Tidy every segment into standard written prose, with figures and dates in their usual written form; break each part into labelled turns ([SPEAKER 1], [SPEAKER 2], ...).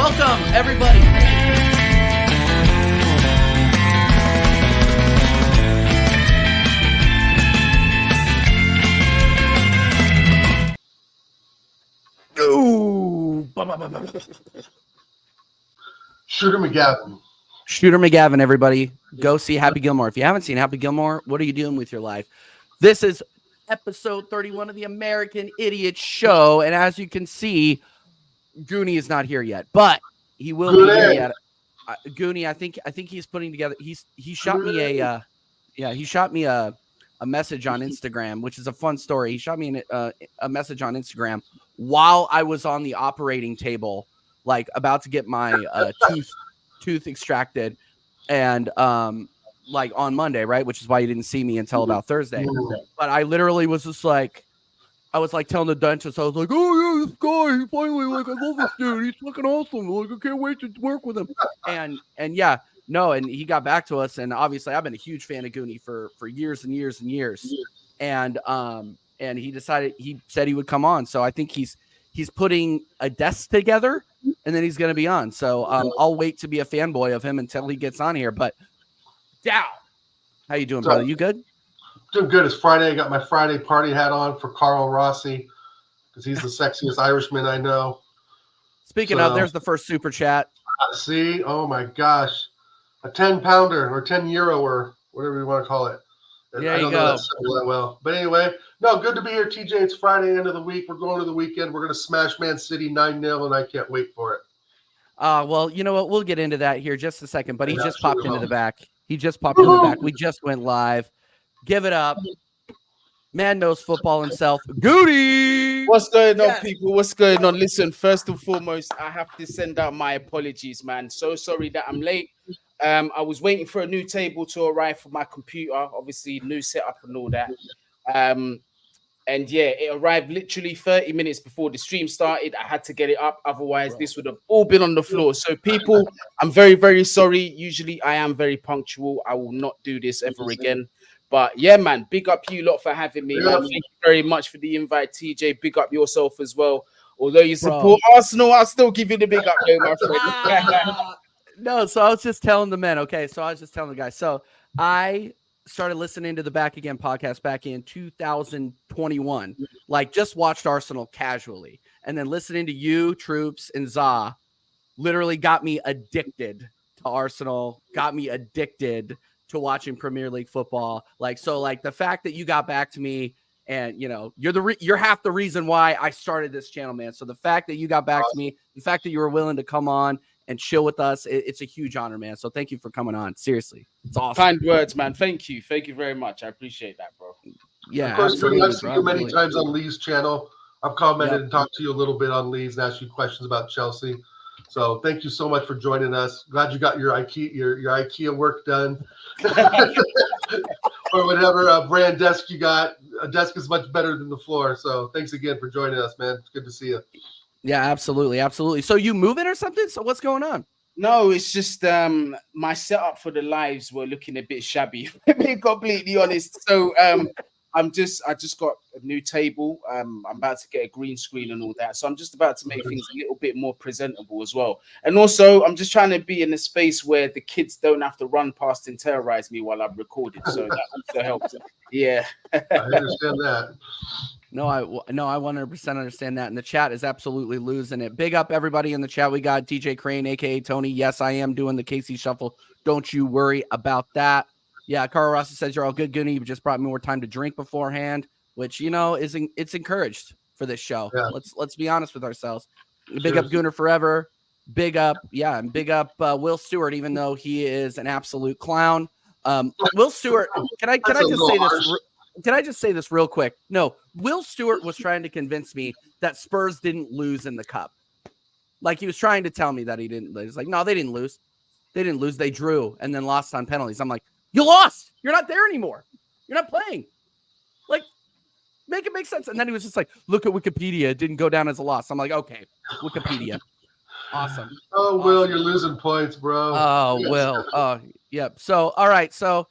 [SPEAKER 1] Welcome, everybody. Ooh.
[SPEAKER 2] Shooter McGavin.
[SPEAKER 1] Shooter McGavin, everybody. Go see Happy Gilmore. If you haven't seen Happy Gilmore, what are you doing with your life? This is episode 31 of the American Idiot Show. And as you can see, Goonie is not here yet, but he will be here yet. Goonie, I think he's putting together. He shot me a message on Instagram, which is a fun story. He shot me a message on Instagram while I was on the operating table, like about to get my tooth extracted, and like on Monday, right? Which is why you didn't see me until about Thursday. But I literally was just like, I was like telling the dentist, I was like, oh yeah, this guy, he finally, like, I love this dude. He's fucking awesome. Like, I can't wait to work with him. And yeah, no, and he got back to us, and obviously I've been a huge fan of Goonie for years and years and years. And he said he would come on. So I think he's putting a desk together, and then he's gonna be on. So I'll wait to be a fanboy of him until he gets on here. But Dow, how you doing, brother? You good?
[SPEAKER 2] Doing good. It's Friday. I got my Friday party hat on for Carl Rossi because he's the sexiest Irishman I know.
[SPEAKER 1] Speaking of, there's the first super chat.
[SPEAKER 2] See? Oh my gosh. A 10-pounder or 10 euro or whatever you want to call it.
[SPEAKER 1] There
[SPEAKER 2] I
[SPEAKER 1] you
[SPEAKER 2] don't know
[SPEAKER 1] go.
[SPEAKER 2] that well. But anyway, no, good to be here, TJ. It's Friday, end of the week. We're going to the weekend. We're going to smash Man City 9-0, and I can't wait for it.
[SPEAKER 1] Well, you know what? We'll get into that here just a second, but he just popped into the back. He just popped into the back. We just went live. Give it up. Man knows football himself. Goody!
[SPEAKER 3] What's going on, people? What's going on? Listen, first and foremost, I have to send out my apologies, man. So sorry that I'm late. I was waiting for a new table to arrive for my computer, obviously new setup and all that. And yeah, it arrived literally 30 minutes before the stream started. I had to get it up. Otherwise, this would have all been on the floor. So people, I'm very, very sorry. Usually I am very punctual. I will not do this ever again. But yeah, man, big up you lot for having me, man. Thank you very much for the invite, TJ. Big up yourself as well. Although you support Arsenal, I'll still give you the big up, though, my friend.
[SPEAKER 1] No, so I was just telling the men, okay? So I was just telling the guys. So I started listening to the Back Again podcast back in 2021. Like, just watched Arsenal casually. And then listening to you, Troops, and Za literally got me addicted to Arsenal, got me addicted to watching Premier League football. Like, so like the fact that you got back to me and, you know, you're half the reason why I started this channel, man. So the fact that you got back to me, the fact that you were willing to come on and chill with us, it's a huge honor, man. So thank you for coming on. Seriously. It's awesome.
[SPEAKER 3] Kind words, man. Thank you. Thank you very much. I appreciate that, bro.
[SPEAKER 1] Yeah,
[SPEAKER 2] of course,
[SPEAKER 1] absolutely,
[SPEAKER 2] I've seen you many times on Lee's channel. I've commented and talked to you a little bit on Lee's and asked you questions about Chelsea. So thank you so much for joining us. Glad you got your IKEA work done. Or whatever brand desk you got. A desk is much better than the floor. So thanks again for joining us, man. It's good to see you.
[SPEAKER 1] Yeah, absolutely. Absolutely. So you moving or something? So what's going on?
[SPEAKER 3] No, it's just my setup for the lives were looking a bit shabby, to be completely honest. So I just got a new table. I'm about to get a green screen and all that. So I'm just about to make things a little bit more presentable as well. And also, I'm just trying to be in a space where the kids don't have to run past and terrorize me while I'm recording. So that also helps. Yeah.
[SPEAKER 2] I understand that.
[SPEAKER 1] No, I 100% understand that. And the chat is absolutely losing it. Big up everybody in the chat. We got DJ Crane, a.k.a. Tony. Yes, I am doing the KC Shuffle. Don't you worry about that. Yeah, Carl Rossi says you're all good, Goonie. You just brought me more time to drink beforehand, which, you know, it's encouraged for this show. Yeah. Let's be honest with ourselves. Big up Gooner forever. Big up, and big up Will Stewart, even though he is an absolute clown. Will Stewart, can I just say this? Can I just say this real quick? No, Will Stewart was trying to convince me that Spurs didn't lose in the cup. Like, he was trying to tell me that he didn't lose. Like, no, they didn't lose. They didn't lose. They drew and then lost on penalties. I'm like, you lost. You're not there anymore. You're not playing. Like, make it make sense. And then he was just like, look at Wikipedia. It didn't go down as a loss. I'm like, okay, Wikipedia. Awesome.
[SPEAKER 2] Oh, Will, awesome. You're losing points, bro.
[SPEAKER 1] Oh, Will. Oh, yep. So, all right. So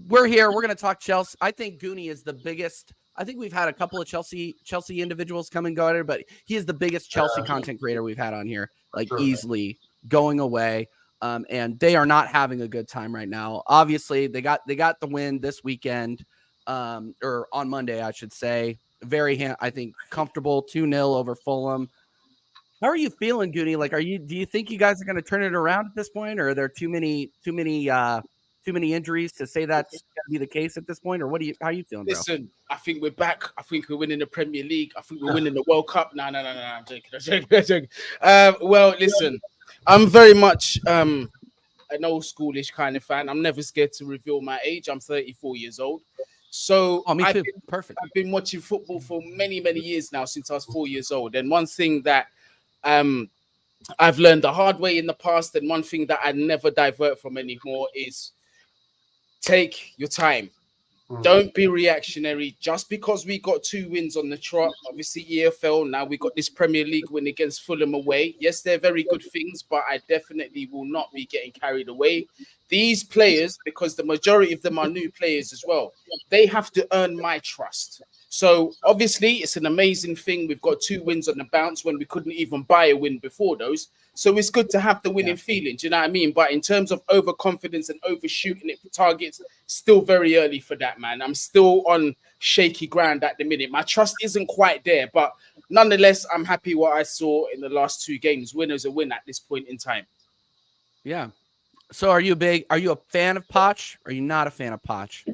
[SPEAKER 1] we're here. We're going to talk Chelsea. I think Goonie is the biggest I think we've had a couple of Chelsea individuals come and go at it, but he is the biggest Chelsea content creator we've had on here, like easily going away. And they are not having a good time right now. Obviously, they got the win this weekend, or on Monday, I should say. I think comfortable 2-0 over Fulham. How are you feeling, Goonie? Like, do you think you guys are going to turn it around at this point, or are there too many injuries to say that's going to be the case at this point, or how are you feeling, bro?
[SPEAKER 3] Listen, I think we're back. I think we're winning the Premier League. I think we're winning the World Cup. No. I'm joking. Well, listen, I'm very much an old schoolish kind of fan. I'm never scared to reveal my age. I'm 34 years old. So
[SPEAKER 1] me too. Perfect.
[SPEAKER 3] I've been watching football for many, many years now, since I was 4 years old. And one thing that I've learned the hard way in the past, and one thing that I never divert from anymore, is take your time. Don't be reactionary. Just because we got 2 wins on the trot, obviously EFL, now we got this Premier League win against Fulham away. Yes, they're very good things, but I definitely will not be getting carried away. These players, because the majority of them are new players as well, they have to earn my trust. So obviously it's an amazing thing. We've got 2 wins on the bounce when we couldn't even buy a win before those. So it's good to have the winning feeling. Do you know what I mean? But in terms of overconfidence and overshooting it for targets, still very early for that, man. I'm still on shaky ground at the minute. My trust isn't quite there, but nonetheless, I'm happy what I saw in the last 2 games. Winner's a win at this point in time.
[SPEAKER 1] Yeah. So are you a fan of Poch? Or are you not a fan of Poch?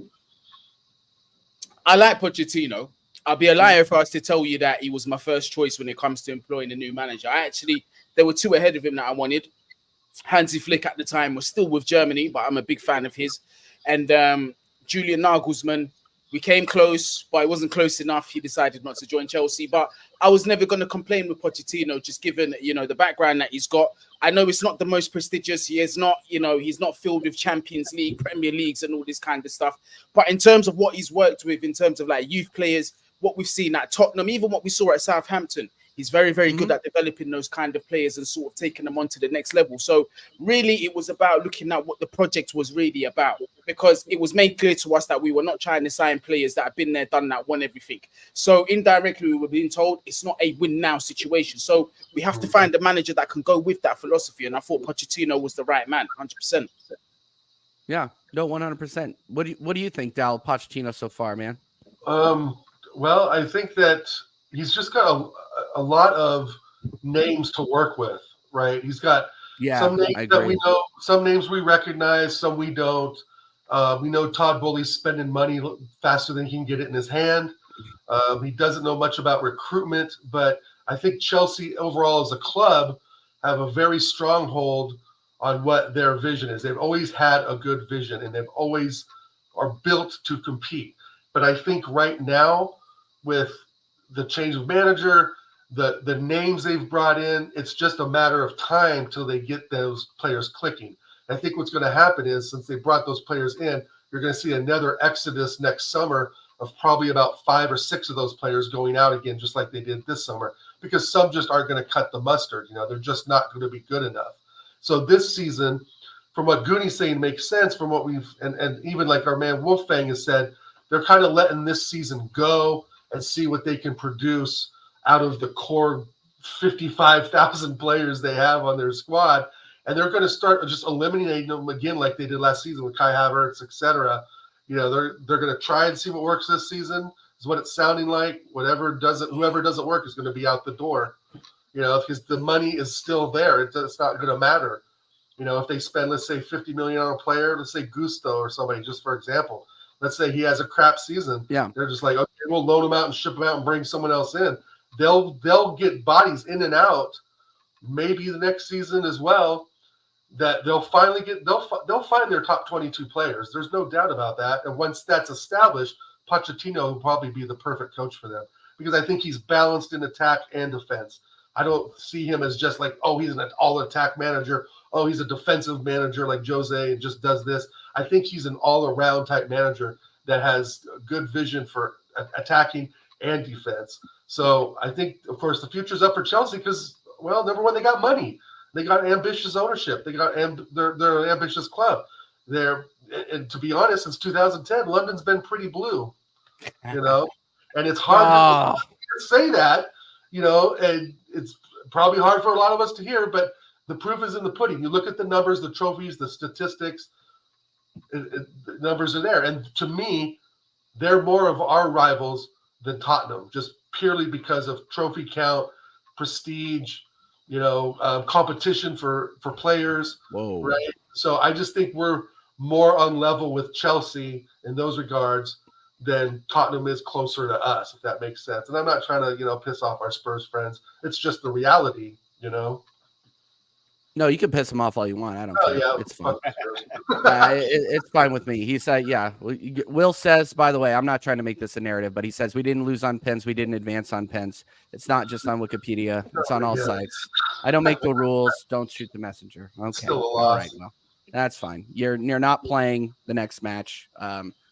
[SPEAKER 3] I like Pochettino. I'll be a liar if I was to tell you that he was my first choice when it comes to employing a new manager. There were 2 ahead of him that I wanted. Hansi Flick at the time was still with Germany, but I'm a big fan of his. And Julian Nagelsmann, we came close, but it wasn't close enough. He decided not to join Chelsea. But I was never going to complain with Pochettino, just given, the background that he's got. I know it's not the most prestigious. He is not, he's not filled with Champions League, Premier Leagues and all this kind of stuff. But in terms of what he's worked with, in terms of like youth players, what we've seen at Tottenham, even what we saw at Southampton, he's very, very good at developing those kind of players and sort of taking them on to the next level. So really, it was about looking at what the project was really about, because it was made clear to us that we were not trying to sign players that have been there, done that, won everything. So indirectly, we were being told it's not a win now situation. So we have to find a manager that can go with that philosophy. And I thought Pochettino was the right man, 100%.
[SPEAKER 1] Yeah, no, 100%. What do you think, Dal, Pochettino so far, man?
[SPEAKER 2] Well, I think that he's just got a lot of names to work with, right? He's got some names that we know, some names we recognize, some we don't. We know Todd Bowley's spending money faster than he can get it in his hand. He doesn't know much about recruitment, but I think Chelsea overall as a club have a very strong hold on what their vision is. They've always had a good vision, and they've always are built to compete. But I think right now, with the change of manager, the names they've brought in, it's just a matter of time till they get those players clicking. I think what's going to happen is, since they brought those players in, you're going to see another exodus next summer of probably about 5 or 6 of those players going out again, just like they did this summer, because some just aren't going to cut the mustard. They're just not going to be good enough. So this season, from what Goonie's saying, makes sense from what we've, and even like our man Wolfgang has said, they're kind of letting this season go and see what they can produce out of the core 55,000 players they have on their squad. And they're going to start just eliminating them again like they did last season with Kai Havertz, etc. They're going to try and see what works this season, is what it's sounding like. Whoever doesn't work is going to be out the door, because the money is still there. It's not going to matter. If they spend, let's say, $50 million on a player, let's say Gusto or somebody, just for example. Let's say he has a crap season. Yeah, they're just like, okay, we'll loan him out and ship him out and bring someone else in. They'll get bodies in and out, maybe the next season as well. That they'll find their top 22 players. There's no doubt about that. And once that's established, Pochettino will probably be the perfect coach for them, because I think he's balanced in attack and defense. I don't see him as just like, oh, he's an all-attack manager. Oh, he's a defensive manager like Jose and just does this. I think he's an all-around type manager that has good vision for attacking and defense. So I think, of course, the future's up for Chelsea because, well, number one, they got money. They got ambitious ownership. They're an ambitious club. And to be honest, since 2010, London's been pretty blue, And it's hard to say that, and it's probably hard for a lot of us to hear, but the proof is in the pudding. You look at the numbers, the trophies, the statistics, the numbers are there. And to me, they're more of our rivals than Tottenham, just purely because of trophy count, prestige, competition for players.
[SPEAKER 1] Whoa.
[SPEAKER 2] Right. So I just think we're more on level with Chelsea in those regards than Tottenham is closer to us, if that makes sense. And I'm not trying to, piss off our Spurs friends. It's just the reality,
[SPEAKER 1] No, you can piss him off all you want. I don't care.
[SPEAKER 2] Yeah,
[SPEAKER 1] it's fine. It's fine with me. He said, yeah. Will says, by the way, I'm not trying to make this a narrative, but he says we didn't lose on pens. We didn't advance on pens. It's not just on Wikipedia. It's on all sites. I don't make the rules. Don't shoot the messenger. Okay.
[SPEAKER 2] Still a loss.
[SPEAKER 1] All right. Well, that's fine. You're not playing the next match.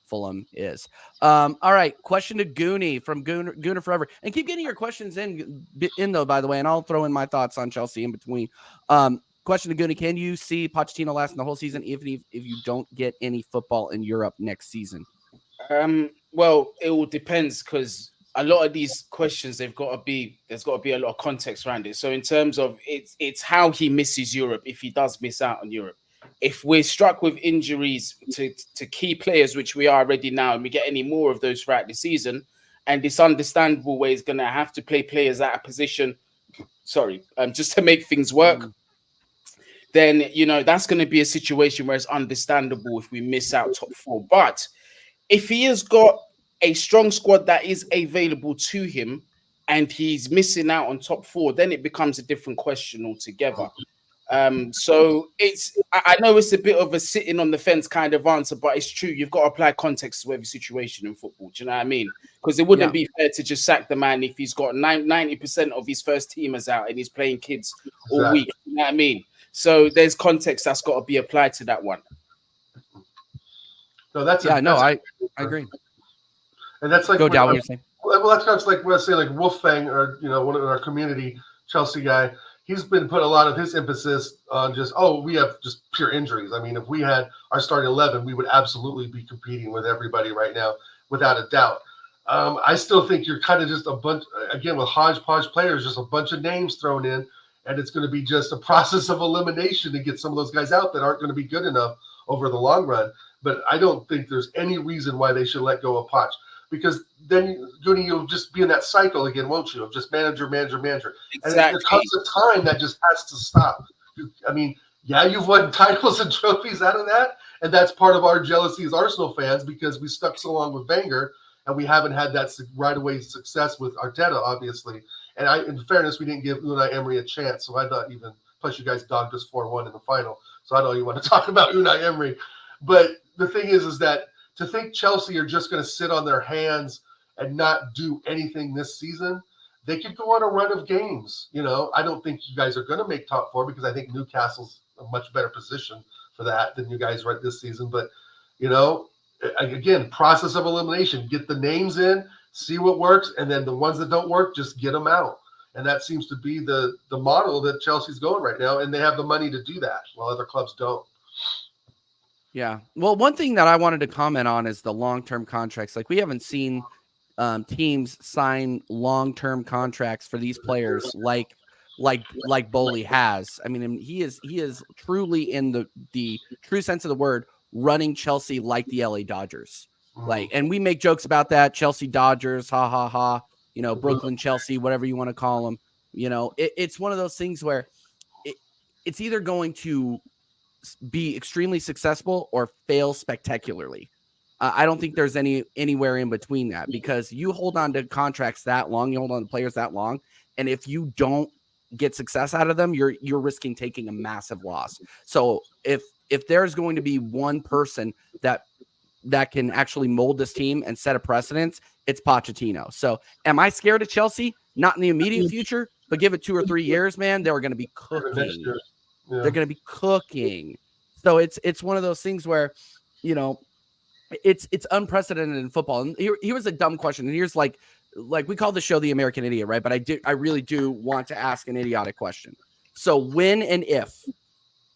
[SPEAKER 1] Fulham is. All right. Question to Goonie from Gooner Forever. And keep getting your questions in though, by the way, and I'll throw in my thoughts on Chelsea in between. Question to Goonie, can you see Pochettino lasting the whole season even if you don't get any football in Europe next season?
[SPEAKER 3] Well, it all depends because a lot of these questions, there's got to be a lot of context around it. So in terms of it's how he misses Europe if he does miss out on Europe. If we're struck with injuries to key players, which we are already now, and we get any more of those throughout the season, and it's understandable where he's going to have to play players at a position, just to make things work, then, that's going to be a situation where it's understandable if we miss out top four. But if he has got a strong squad that is available to him and he's missing out on top four, then it becomes a different question altogether. So I know it's a bit of a sitting on the fence kind of answer, but it's true. You've got to apply context to every situation in football. Do you know what I mean? Because it wouldn't be fair to just sack the man if he's got 90% of his first teamers out and he's playing kids all week. You know what I mean? So there's context that's got to be applied to that one.
[SPEAKER 2] No,
[SPEAKER 1] I agree.
[SPEAKER 2] And that's like
[SPEAKER 1] go down. What you're saying?
[SPEAKER 2] Well, that's kind of like what I say, like Wolfgang, or one of our community Chelsea guy. He's been put a lot of his emphasis on just, we have just pure injuries. I mean, if we had our starting 11, we would absolutely be competing with everybody right now, without a doubt. I still think you're kind of just a bunch, again, with hodgepodge players, just a bunch of names thrown in. And it's going to be just a process of elimination to get some of those guys out that aren't going to be good enough over the long run. But I don't think there's any reason why they should let go of Poch, because then you'll just be in that cycle again, won't you? Of just manager.
[SPEAKER 3] Exactly.
[SPEAKER 2] And there comes a time that just has to stop. I mean, you've won titles and trophies out of that. And that's part of our jealousy as Arsenal fans, because we stuck so long with Wenger and we haven't had that right away success with Arteta, obviously. And in fairness, we didn't give Unai Emery a chance. So I thought plus you guys dogged us 4-1 in the final. So I know you want to talk about Unai Emery. But the thing is that to think Chelsea are just going to sit on their hands and not do anything this season, they could go on a run of games. I don't think you guys are going to make top four, because I think Newcastle's a much better position for that than you guys right this season. But, again, process of elimination, get the names in, see what works, and then the ones that don't work, just get them out. And that seems to be the model that Chelsea's going right now, and they have the money to do that, while other clubs don't.
[SPEAKER 1] Yeah. Well, one thing that I wanted to comment on is the long-term contracts. Like, we haven't seen teams sign long-term contracts for these players like Bowley has. I mean, he is truly, in the true sense of the word, running Chelsea like the LA Dodgers. Like, and we make jokes about that, Chelsea Dodgers, ha ha ha, Brooklyn Chelsea, whatever you want to call them. It's one of those things where it's either going to be extremely successful or fail spectacularly. I don't think there's anywhere in between that, because you hold on to contracts that long, you hold on to players that long, and if you don't get success out of them, you're risking taking a massive loss. So if there's going to be one person that can actually mold this team and set a precedence, it's Pochettino. So am I scared of Chelsea? Not in the immediate future, but give it 2 or 3 years, man, they're going to be cooking. Yeah. They're going to be cooking. So it's one of those things where, it's unprecedented in football. And here was a dumb question. And here's like we call the show The American Idiot, right? But I really do want to ask an idiotic question. So when and if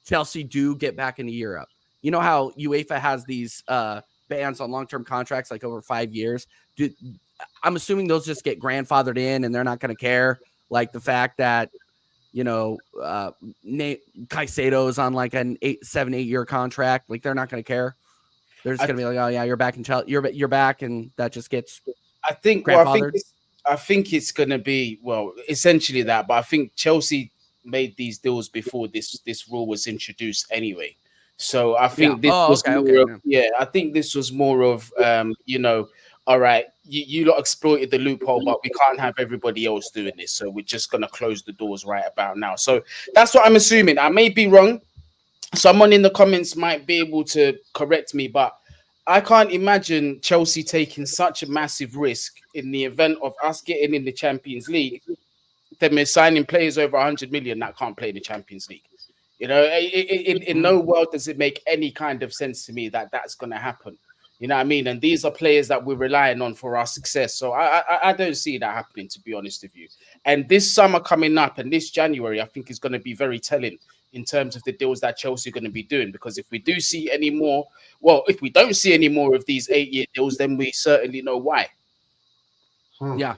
[SPEAKER 1] Chelsea do get back into Europe, you know how UEFA has these bans on long-term contracts, like over 5 years. I'm assuming those just get grandfathered in, and they're not going to care. Like the fact that Caicedo's on like an 7-8 year contract, like they're not going to care. They're just going to be like, oh yeah, you're back in Chelsea, you're back, and that just gets.
[SPEAKER 3] I think it's going to be essentially that, but I think Chelsea made these deals before this rule was introduced anyway. So I think I think this was more of all right, you lot exploited the loophole, but we can't have everybody else doing this, so we're just going to close the doors right about now. So that's what I'm assuming. I may be wrong. Someone in the comments might be able to correct me, but I can't imagine Chelsea taking such a massive risk in the event of us getting in the Champions League. Them signing players over 100 million that can't play in the Champions League. In no world does it make any kind of sense to me that that's going to happen. You know what I mean? And these are players that we're relying on for our success. So I don't see that happening, to be honest with you. And this summer coming up and this January, I think is going to be very telling in terms of the deals that Chelsea are going to be doing. Because if we do see any more, if we don't see any more of these 8-year deals, then we certainly know why.
[SPEAKER 1] Yeah.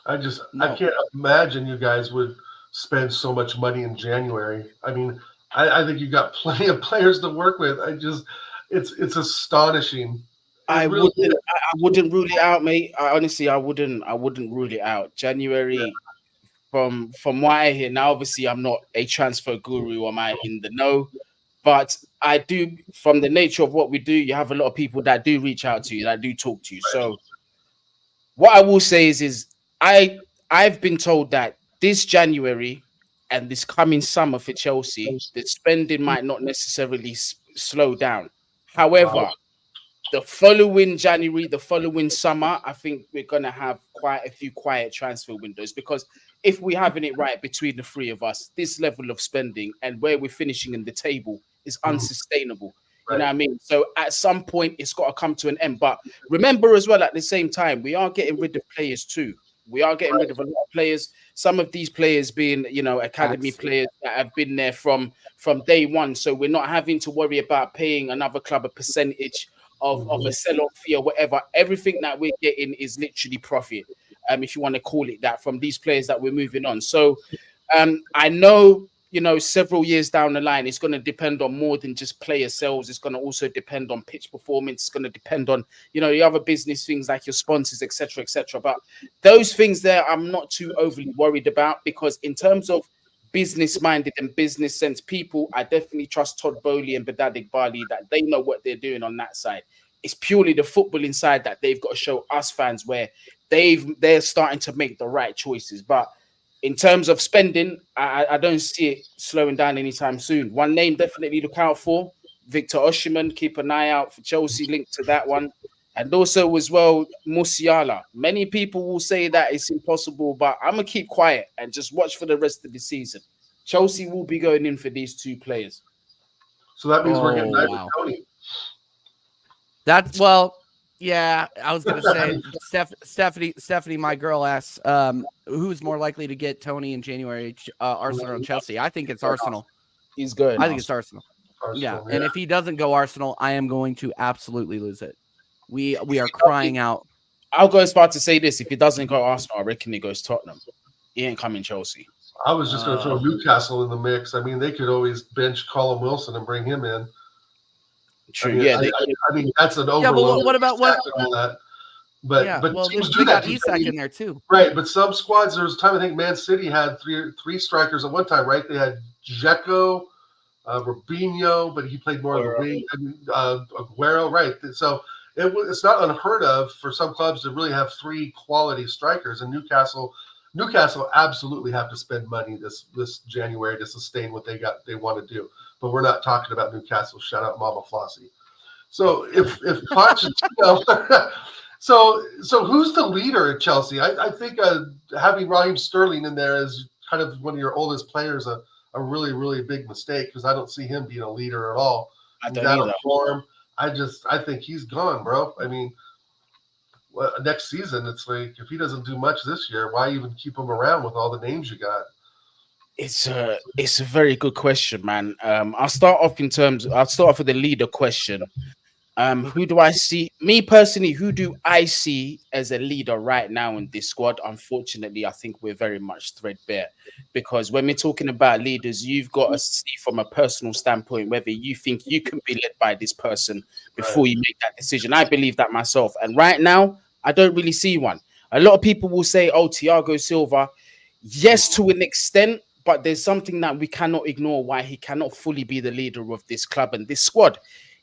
[SPEAKER 2] I can't imagine you guys would spend so much money in January. I mean, I think you've got plenty of players to work with. It's astonishing.
[SPEAKER 3] I wouldn't rule it out, mate. I wouldn't rule it out. January, from what I hear now, obviously I'm not a transfer guru or am I in the know, but I do, from the nature of what we do, you have a lot of people that do reach out to you, that do talk to you. So what I will say is I've been told that this January and this coming summer for Chelsea, the spending might not necessarily slow down. However, the following January, the following summer, I think we're going to have quite a few quiet transfer windows, because if we're having it right between the three of us, this level of spending and where we're finishing in the table is unsustainable. Right. You know what I mean? So at some point, it's got to come to an end. But remember as well, at the same time, we are getting rid of players too. We are getting rid of a lot of players. Some of these players being, academy players that have been there from day one. So we're not having to worry about paying another club a percentage of a sell-off fee or whatever. Everything that we're getting is literally profit, if you want to call it that, from these players that we're moving on. So I know, several years down the line, it's going to depend on more than just player sales. It's going to also depend on pitch performance. It's going to depend on, the other business things like your sponsors, etc., etc. But those things there, I'm not too overly worried about, because in terms of business-minded and business sense people, I definitely trust Todd Boehly and Badadi Bali that they know what they're doing on that side. It's purely the footballing side that they've got to show us fans where they're starting to make the right choices. But in terms of spending, I don't see it slowing down anytime soon. One name definitely look out for, Victor Osimhen. Keep an eye out for Chelsea, linked to that one. And also as well, Musiala. Many people will say that it's impossible, but I'm going to keep quiet and just watch for the rest of the season. Chelsea will be going in for these two players.
[SPEAKER 2] So that means we're getting Tony.
[SPEAKER 1] Yeah, I was going to say, Stephanie, my girl asks, who's more likely to get Tony in January, Arsenal or Chelsea? I think it's Arsenal.
[SPEAKER 3] He's good.
[SPEAKER 1] I think it's Arsenal. Yeah, and if he doesn't go Arsenal, I am going to absolutely lose it. We are crying out.
[SPEAKER 3] I'll go as far to say this: if he doesn't go Arsenal, I reckon he goes Tottenham. He ain't coming Chelsea.
[SPEAKER 2] I was just going to throw Newcastle in the mix. I mean, they could always bench Callum Wilson and bring him in.
[SPEAKER 3] True.
[SPEAKER 2] I mean, that's an overload.
[SPEAKER 1] Yeah, but what about what?
[SPEAKER 2] But teams do that.
[SPEAKER 1] Isak in there too,
[SPEAKER 2] right? But some squads, there was a time I think Man City had three strikers at one time, right? They had Dzeko, Robinho, but he played more of the wing, and Aguero, right? So it's not unheard of for some clubs to really have three quality strikers. And Newcastle absolutely have to spend money this January to sustain what they want to do. But we're not talking about Newcastle. Shout out Mama Flossie. So if Pochettino, so who's the leader at Chelsea? I think having Raheem Sterling in there is kind of one of your oldest players a really, really big mistake, because I don't see him being a leader at all.
[SPEAKER 3] I don't either.
[SPEAKER 2] Form. I think he's gone, bro. I mean, next season, it's like, if he doesn't do much this year, why even keep him around with all the names you got?
[SPEAKER 3] It's a very good question, man. I'll start off with the leader question. Who do I see? Me personally, who do I see as a leader right now in this squad? Unfortunately, I think we're very much threadbare because when we're talking about leaders, you've got to see from a personal standpoint whether you think you can be led by this person before you make that decision. I believe that myself. And right now, I don't really see one. A lot of people will say, oh, Thiago Silva, yes, to an extent, but there's something that we cannot ignore why he cannot fully be the leader of this club and this squad.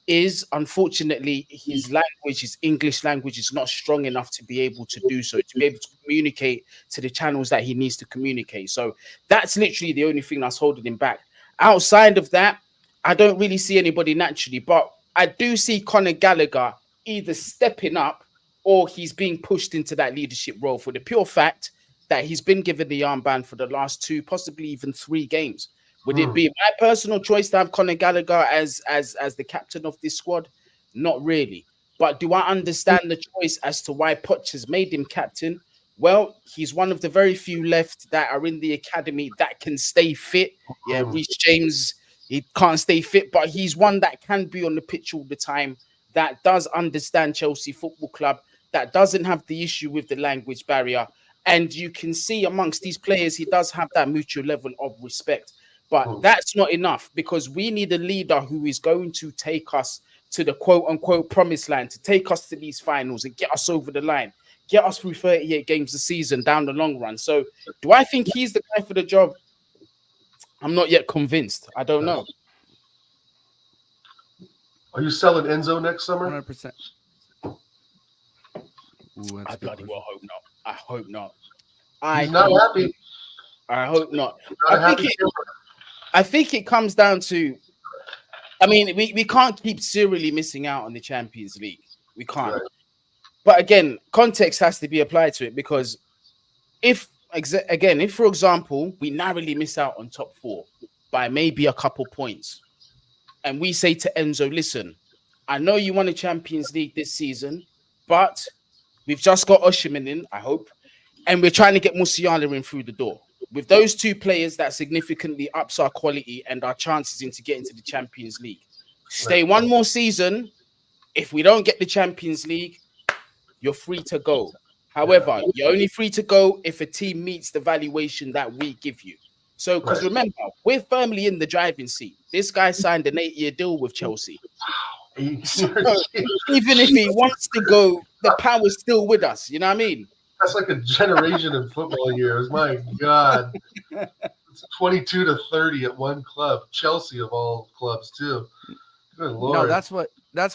[SPEAKER 3] Is unfortunately his language, his English language is not strong enough to be able to do so, to be able to communicate to the channels that he needs to communicate. So that's literally the only thing that's holding him back. Outside of that, I don't really see anybody naturally, but I do see Conor Gallagher either stepping up or he's being pushed into that leadership role for the pure fact that he's been given the armband for the last 2, possibly even 3 games. Would it be my personal choice to have Conor Gallagher as the captain of this squad? Not really. But do I understand the choice as to why Poch has made him captain? Well, he's one of the very few left that are in the academy that can stay fit. Yeah, Reece James, he can't stay fit, but he's one that can be on the pitch all the time, that does understand Chelsea Football Club, that doesn't have the issue with the language barrier. And you can see amongst these players, he does have that mutual level of respect. But that's not enough because we need a leader who is going to take us to the quote-unquote promised land, to take us to these finals and get us over the line, get us through 38 games a season down the long run. So do I think he's the guy for the job? I'm not yet convinced. I don't know.
[SPEAKER 2] Are you selling Enzo next summer?
[SPEAKER 1] 100%.
[SPEAKER 3] I bloody well hope not. I hope not.
[SPEAKER 2] He's not happy.
[SPEAKER 3] I hope not. I think it comes down to, I mean, we can't keep serially missing out on the Champions League. We can't. Right. But again, context has to be applied to it because if, for example, we narrowly miss out on top 4 by maybe a couple points, and we say to Enzo, listen, I know you won the Champions League this season, but we've just got Osimhen in, I hope, and we're trying to get Musiala in through the door. With those 2 players, that significantly ups our quality and our chances into getting to the Champions League. Stay one more season. If we don't get the Champions League, you're free to go. However, you're only free to go if a team meets the valuation that we give you. So, because remember, we're firmly in the driving seat. This guy signed an 8-year deal with Chelsea. So, even if he wants to go, the power's still with us. You know what I mean?
[SPEAKER 2] That's like a generation of football years. My God. It's 22 to 30 at one club. Chelsea of all clubs too. Good Lord.
[SPEAKER 1] No, that's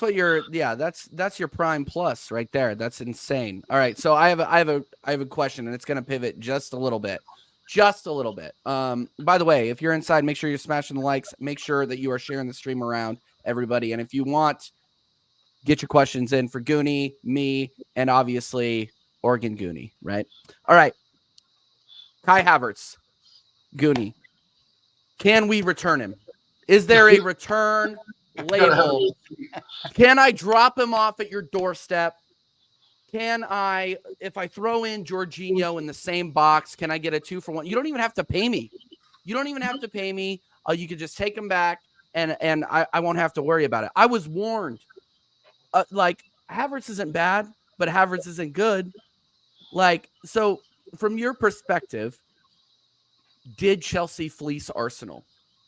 [SPEAKER 1] what you're that's your prime plus right there. That's insane. All right. So I have a question and it's gonna pivot just a little bit. Just a little bit. By the way, if you're inside, make sure you're smashing the likes, make sure that you are sharing the stream around everybody. And if you want, get your questions in for Goonie, me, and obviously Oregon Goonie, right? All right. Kai Havertz, Goonie. Can we return him? Is there a return label? Can I drop him off at your doorstep? Can I, if I throw in Jorginho in the same box, can I get a 2-for-1? You don't even have to pay me. You don't even have to pay me. You could just take him back and I won't have to worry about it. I was warned. Like, Havertz isn't bad, but Havertz isn't good. Like, so from your perspective, did Chelsea fleece Arsenal?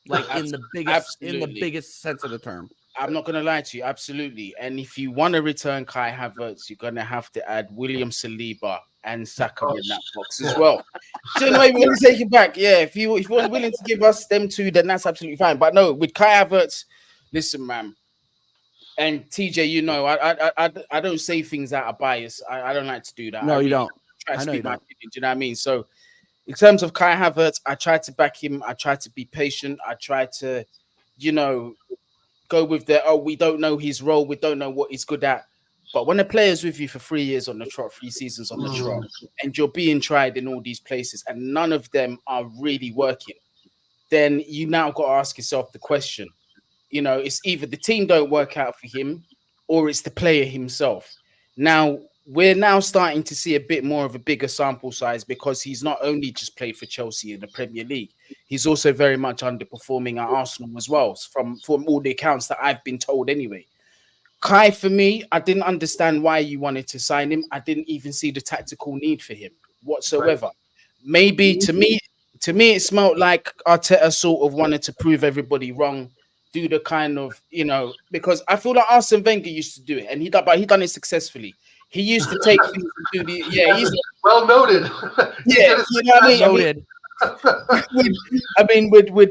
[SPEAKER 1] Like in the biggest sense of the term.
[SPEAKER 3] I'm not gonna lie to you, absolutely. And if you want to return Kai Havertz, you're gonna have to add William Saliba and Saka in that box as well. So anyway, we're gonna take it back. Yeah, if you're willing to give us them 2, then that's absolutely fine. But no, with Kai Havertz, listen, man. And TJ, you know, I don't say things out of bias. I don't like to do that.
[SPEAKER 1] No, you don't.
[SPEAKER 3] Try to speak my opinion. Do you know what I mean? So, in terms of Kai Havertz, I try to back him. I try to be patient. I try to, you know, go with we don't know his role. We don't know what he's good at. But when a player's with you for 3 years on the trot, 3 seasons on the trot, and you're being tried in all these places, and none of them are really working, then you now got to ask yourself the question. You know, it's either the team don't work out for him or it's the player himself. Now, we're now starting to see a bit more of a bigger sample size because he's not only just played for Chelsea in the Premier League, he's also very much underperforming at Arsenal as well, from all the accounts that I've been told anyway. Kai, for me, I didn't understand why you wanted to sign him. I didn't even see the tactical need for him whatsoever. Right. Maybe to me, it smelled like Arteta sort of wanted to prove everybody wrong, do the kind of, because I feel like Arsene Wenger used to do it, and he done it successfily. He used to take things and do the he's
[SPEAKER 2] well noted.
[SPEAKER 3] Yeah, you know what I mean?
[SPEAKER 1] Noted.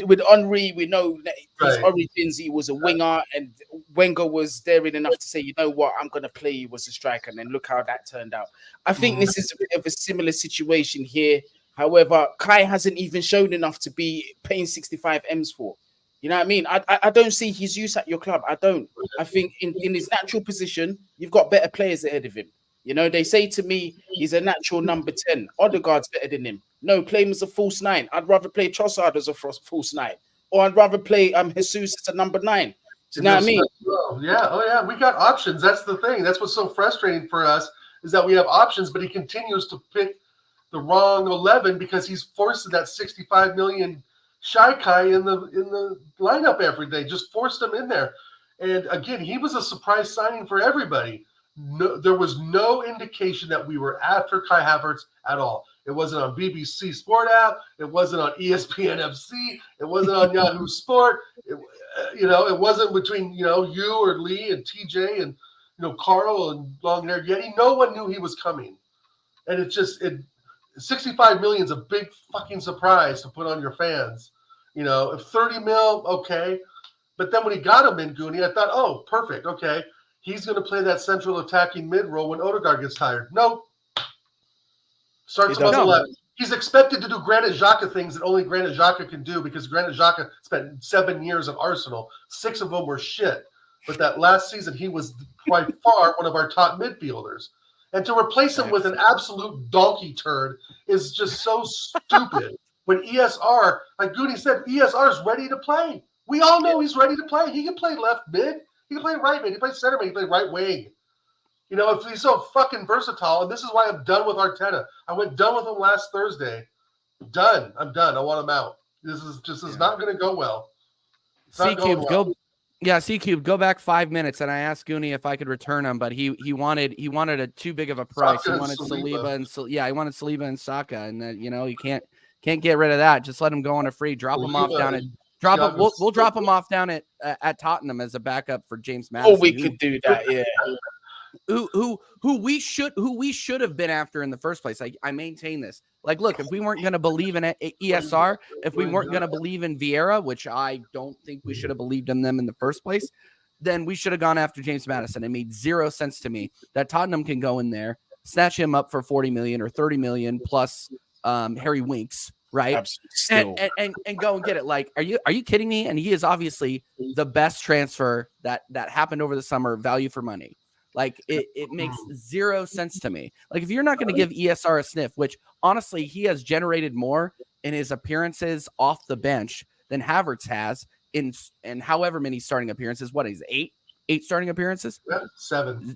[SPEAKER 3] With Henry, we know that his origins. He was a winger, and Wenger was daring enough to say, "You know what? I'm going to play you as a striker." And then look how that turned out. I think this is a bit of a similar situation here. However, Kai hasn't even shown enough to be paying 65 M's for. You know what I mean? I don't see his use at your club. I don't. I think in his natural position, you've got better players ahead of him. They say to me, he's a natural number 10. Odegaard's better than him. No, play him as a false 9. I'd rather play Trossard as a false 9. Or I'd rather play Jesus as a number 9. Do you know what I mean?
[SPEAKER 2] Yeah. We got options. That's the thing. That's what's so frustrating for us is that we have options, but he continues to pick the wrong 11 because he's forced that 65 million Shy Kai in the lineup every day. Just forced him in there. And again, he was a surprise signing for everybody. No, there was no indication that we were after Kai Havertz at all. It wasn't on BBC Sport app. It wasn't on ESPN FC. It wasn't on Yahoo Sport. It wasn't between you or Lee and TJ and Carl and Long Hair Yeti. No one knew he was coming, and it 65 million is a big fucking surprise to put on your fans. If 30 mil, okay, but then when he got him in Goonie, I thought, oh, perfect, okay. He's going to play that central attacking mid role when Odegaard gets tired. Nope. Starts him on the left. He's expected to do Granit Xhaka things that only Granit Xhaka can do because Granit Xhaka spent 7 years at Arsenal. 6 of them were shit. But that last season, he was by far one of our top midfielders. And to replace him with an absolute donkey turd is just so stupid. When ESR, like Goody said, ESR is ready to play. We all know he's ready to play. He can play left mid. He can play right mid. He plays center mid. He can play right wing. If he's so fucking versatile, and this is why I'm done with Arteta. I went done with him last Thursday. Done. I'm done. I want him out. This is not going to go well.
[SPEAKER 1] C-Cube, C-Cube, go back 5 minutes, and I asked Goonie if I could return him, but he wanted a too big of a price. He wanted Saliba and he wanted Saliba and Saka, and that you can't get rid of that. Just let him go on a free. Drop him off down at. We'll drop him off down at Tottenham as a backup for James Maddison.
[SPEAKER 3] Oh, we could do that, yeah.
[SPEAKER 1] Who we should have been after in the first place. I maintain this. Like, look, if we weren't going to believe in ESR, if we weren't going to believe in Vieira, which I don't think we should have believed in them in the first place, then we should have gone after James Maddison. It made zero sense to me that Tottenham can go in there, snatch him up for 40 million or 30 million plus Harry Winks. Right. And go and get it. Like, are you kidding me? And he is obviously the best transfer that happened over the summer, value for money. Like it makes zero sense to me. Like, if you're not going to give ESR a sniff, which honestly, he has generated more in his appearances off the bench than Havertz has in however many starting appearances. What is 8 starting appearances?
[SPEAKER 2] 7.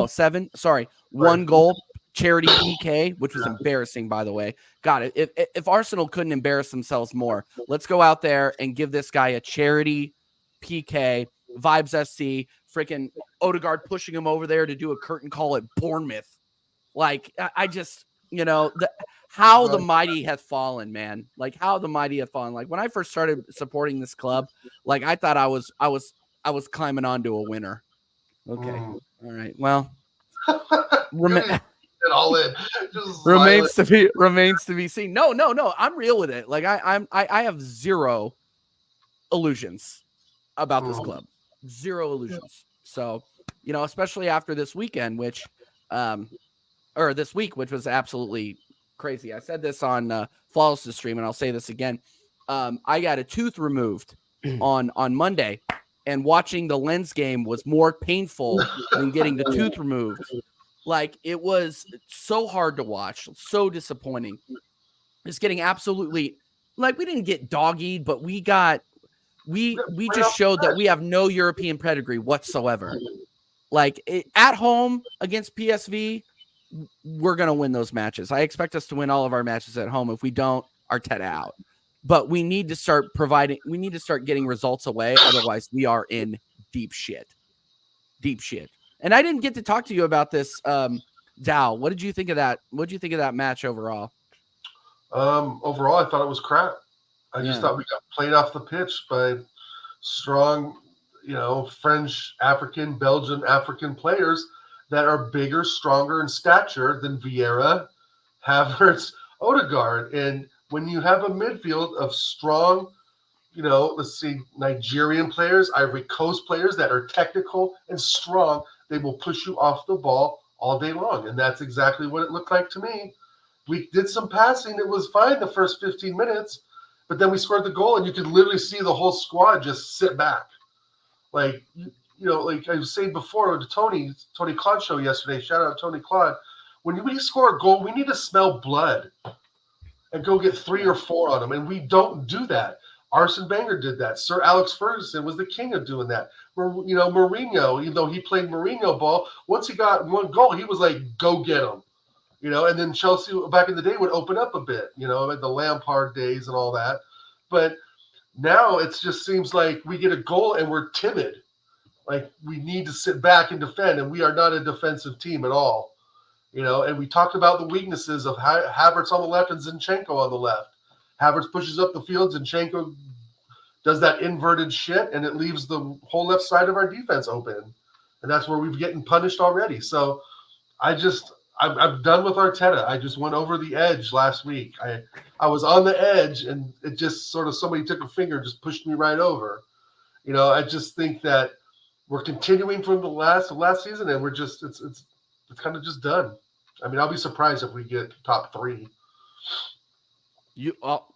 [SPEAKER 1] 7. Sorry. 1 goal. Charity PK, which was embarrassing, by the way. God, if Arsenal couldn't embarrass themselves more, let's go out there and give this guy a charity PK, Vibes SC, freaking Odegaard pushing him over there to do a curtain call at Bournemouth. Like, I just, how the mighty hath fallen, man. Like, how the mighty hath fallen. Like, when I first started supporting this club, like, I thought I was climbing onto a winner. Okay. All right. Well,
[SPEAKER 2] all in.
[SPEAKER 1] Remains to be seen. No. I'm real with it. Like I have zero illusions about this club. Zero illusions. So, especially after this weekend, which this week, which was absolutely crazy. I said this on Flawless' stream, and I'll say this again. I got a tooth removed on Monday, and watching the Lens game was more painful than getting the tooth removed. Like, it was so hard to watch, so disappointing. It's getting absolutely, like, we didn't get dog-eared, but we just showed that we have no European pedigree whatsoever. Like, at home against PSV, we're going to win those matches. I expect us to win all of our matches at home. If we don't, Arteta out. But we need to start getting results away. Otherwise, we are in deep shit. deep shit. And I didn't get to talk to you about this, Dow. What did you think of that? What did you think of that match overall?
[SPEAKER 2] Overall, I thought it was crap. I just thought we got played off the pitch by strong, French, African, Belgian, African players that are bigger, stronger in stature than Vieira, Havertz, Odegaard. And when you have a midfield of strong, let's see, Nigerian players, Ivory Coast players that are technical and strong, they will push you off the ball all day long. And that's exactly what it looked like to me. We did some passing. It was fine the first 15 minutes, but then we scored the goal, and you could literally see the whole squad just sit back. Like, like I was saying before to Tony Claude show yesterday, shout out Tony Claude, when we score a goal, we need to smell blood and go get 3 or 4 on them, and we don't do that. Arsene Wenger did that. Sir Alex Ferguson was the king of doing that. Mourinho, even though he played Mourinho ball, once he got one goal, he was like, go get him. And then Chelsea back in the day would open up a bit, at the Lampard days and all that. But now it just seems like we get a goal and we're timid. Like we need to sit back and defend, and we are not a defensive team at all. And we talked about the weaknesses of Havertz on the left and Zinchenko on the left. Havertz pushes up the field, Zinchenko does that inverted shit, and it leaves the whole left side of our defense open. And that's where we've getting punished already. So I'm done with Arteta. I just went over the edge last week. I was on the edge, and it just sort of somebody took a finger and just pushed me right over. I just think that we're continuing from the last season, and we're just it's kind of just done. I mean, I'll be surprised if we get top 3.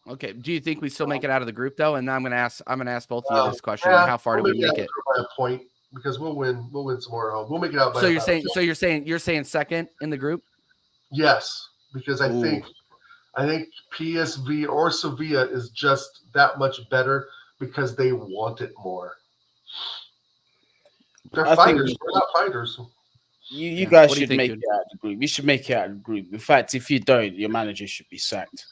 [SPEAKER 1] Okay. Do you think we still make it out of the group though? And I'm gonna ask both of you this question: how far do we make it?
[SPEAKER 2] By a point, because we'll win some more at home. We'll make it out. By
[SPEAKER 1] you're saying second in the group?
[SPEAKER 2] Yes, because I think PSV or Sevilla is just that much better because they want it more. They're fighters. We're not fighters.
[SPEAKER 3] You guys should make it out of the group. You should make it out of the group. In fact, if you don't, your manager should be sacked.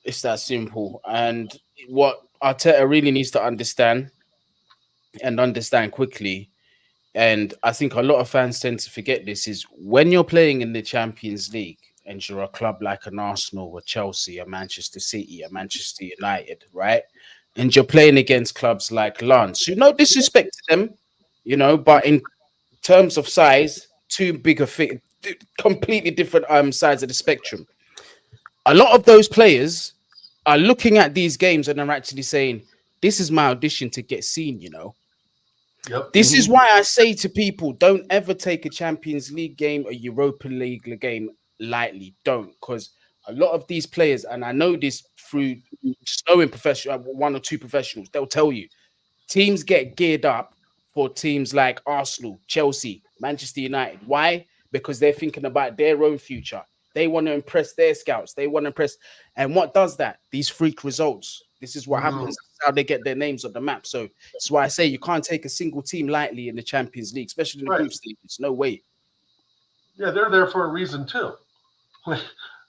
[SPEAKER 3] It's that simple. And what Arteta really needs to understand quickly, and I think a lot of fans tend to forget this, is when you're playing in the Champions League and you're a club like an Arsenal or Chelsea or Manchester City or Manchester United, right? And you're playing against clubs like Lens. No disrespect to them, but in terms of size, completely different sides of the spectrum. A lot of those players are looking at these games and are actually saying, this is my audition to get seen,
[SPEAKER 2] Yep.
[SPEAKER 3] This is why I say to people, don't ever take a Champions League game, a Europa League game lightly. Don't, because a lot of these players, and I know this through just knowing one or two professionals, they'll tell you, teams get geared up for teams like Arsenal, Chelsea, Manchester United. Why? Because they're thinking about their own future. They want to impress their scouts. They want to impress. And what does that? These freak results. This is what happens. This is how they get their names on the map. So that's why I say you can't take a single team lightly in the Champions League, especially in the group stages. No way.
[SPEAKER 2] Yeah, they're there for a reason too.